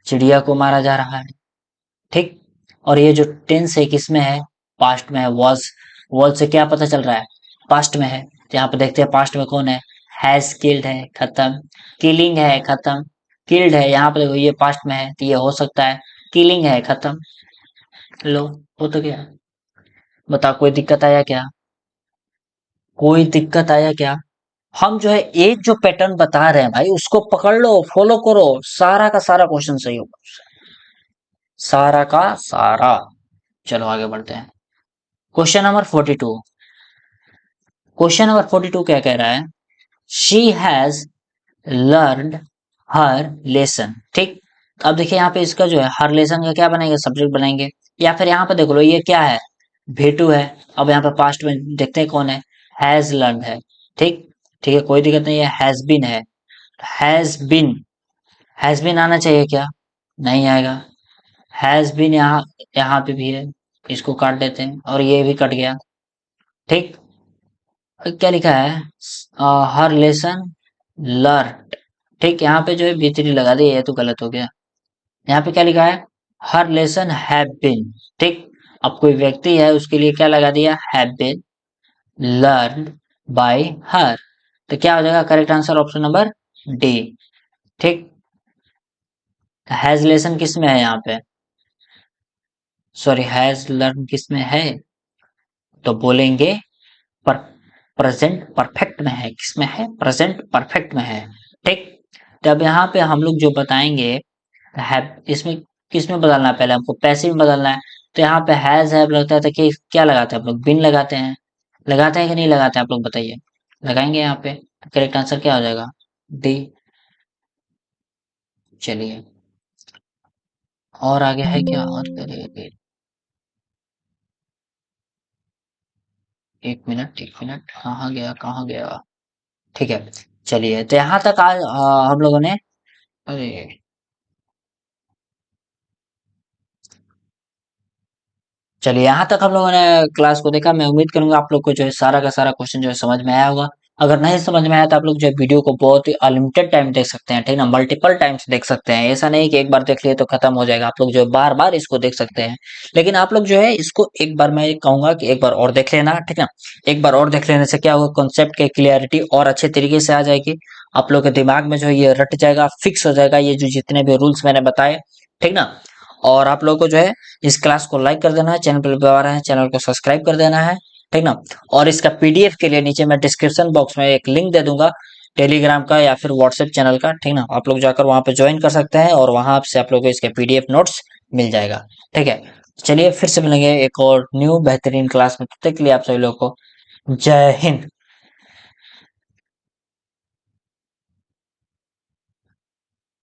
चिड़िया को मारा जा रहा है। ठीक, और ये जो टेंस है किसमें है, पास्ट में है। वॉज से क्या पता चल रहा है, पास्ट में है। तो यहाँ पे देखते हैं पास्ट में कौन है, हैज किल्ड है, खत्म। किलिंग है, खत्म। किल्ड है, यहाँ पे देखो ये पास्ट में है, तो ये हो सकता है किलिंग है, खत्म। लो, हो तो गया। बताओ कोई दिक्कत आया क्या, कोई दिक्कत आया क्या। हम जो है एक जो पैटर्न बता रहे हैं भाई उसको पकड़ लो, फॉलो करो, सारा का सारा क्वेश्चन सही होगा, सारा का सारा। चलो आगे बढ़ते हैं। Question number 42। क्वेश्चन नंबर 42 क्या कह रहा है, she has learned her lesson. ठीक, अब देखिए यहाँ पे इसका जो है हर लेसन का क्या बनाएंगे, सब्जेक्ट बनाएंगे। या फिर यहाँ पे देख लो ये क्या है, भेटू है। अब यहाँ पे पास्ट में देखते हैं कौन है, हैज लर्न है। ठीक, ठीक है, कोई दिक्कत नहीं है, हैज बीन है। हैज बीन, हैज बीन आना चाहिए क्या, नहीं आएगा। हैज बीन यहाँ, यहाँ पे भी है, इसको काट देते हैं, और ये भी कट गया। ठीक, क्या लिखा है, हर लेसन लर्न। ठीक, यहाँ पे जो है भीतरी लगा दी, ये तो गलत हो गया। यहाँ पे क्या लिखा है, हर लेसन हैव बीन। ठीक, अब कोई व्यक्ति है उसके लिए क्या लगा दिया, have been learn by her. तो क्या हो जाएगा correct answer option number D. ठीक, हैज लेसन किस में है यहाँ पे, सॉरी हैज लर्न किस में है, तो बोलेंगे पर प्रेजेंट परफेक्ट में है, किसमें है, प्रेजेंट परफेक्ट में है। ठीक, तो अब यहाँ पे हम लोग जो बताएंगे हैव, इसमें किसमें बदलना है, पहले हमको पैसिव में बदलना है। तो यहाँ पे हैज हैव लगता है तो कि क्या लगाते हैं आप लोग, बिन लगाते हैं, लगाते हैं कि नहीं लगाते हैं आप लोग बताइए, लगाएंगे यहाँ पे, तो करेक्ट आंसर क्या हो जाएगा, डी। चलिए, और आगे है क्या, और करिए, एक मिनट एक मिनट, कहाँ गया कहाँ गया। ठीक है, चलिए, तो यहाँ तक आज हम लोगों ने, अरे चलिए, यहाँ तक हम लोगों ने क्लास को देखा। मैं उम्मीद करूंगा आप लोग को जो है सारा का सारा क्वेश्चन जो है समझ में आया होगा। अगर नहीं समझ में आया तो आप लोग जो है वीडियो को बहुत ही अनलिमिटेड टाइम देख सकते हैं, ठीक ना, मल्टीपल टाइम्स देख सकते हैं। ऐसा नहीं कि एक बार देख लिए तो खत्म हो जाएगा, आप लोग जो है बार बार इसको देख सकते हैं। लेकिन आप लोग जो है इसको एक बार, मैं कहूंगा कि एक बार और देख लेना, ठीक ना। एक बार और देख लेने से क्या होगा, कॉन्सेप्ट की क्लियरिटी और अच्छे तरीके से आ जाएगी। आप लोग के दिमाग में जो है ये रट जाएगा, फिक्स हो जाएगा, ये जो जितने भी रूल्स मैंने बताए, ठीक ना। और आप लोग को जो है इस क्लास को लाइक कर देना है, चैनल पर आ रहे हैं चैनल को सब्सक्राइब कर देना है, ठीक ना। और इसका पीडीएफ के लिए नीचे मैं डिस्क्रिप्शन बॉक्स में एक लिंक दे दूंगा, टेलीग्राम का या फिर व्हाट्सएप चैनल का, ठीक ना। आप लोग जाकर वहां पे ज्वाइन कर सकते हैं और वहां से आप लोग को इसके पीडीएफ नोट्स मिल जाएगा, ठीक है। चलिए फिर से मिलेंगे एक और न्यू बेहतरीन क्लास में, तब तक के लिए आप सभी लोग को जय हिंद।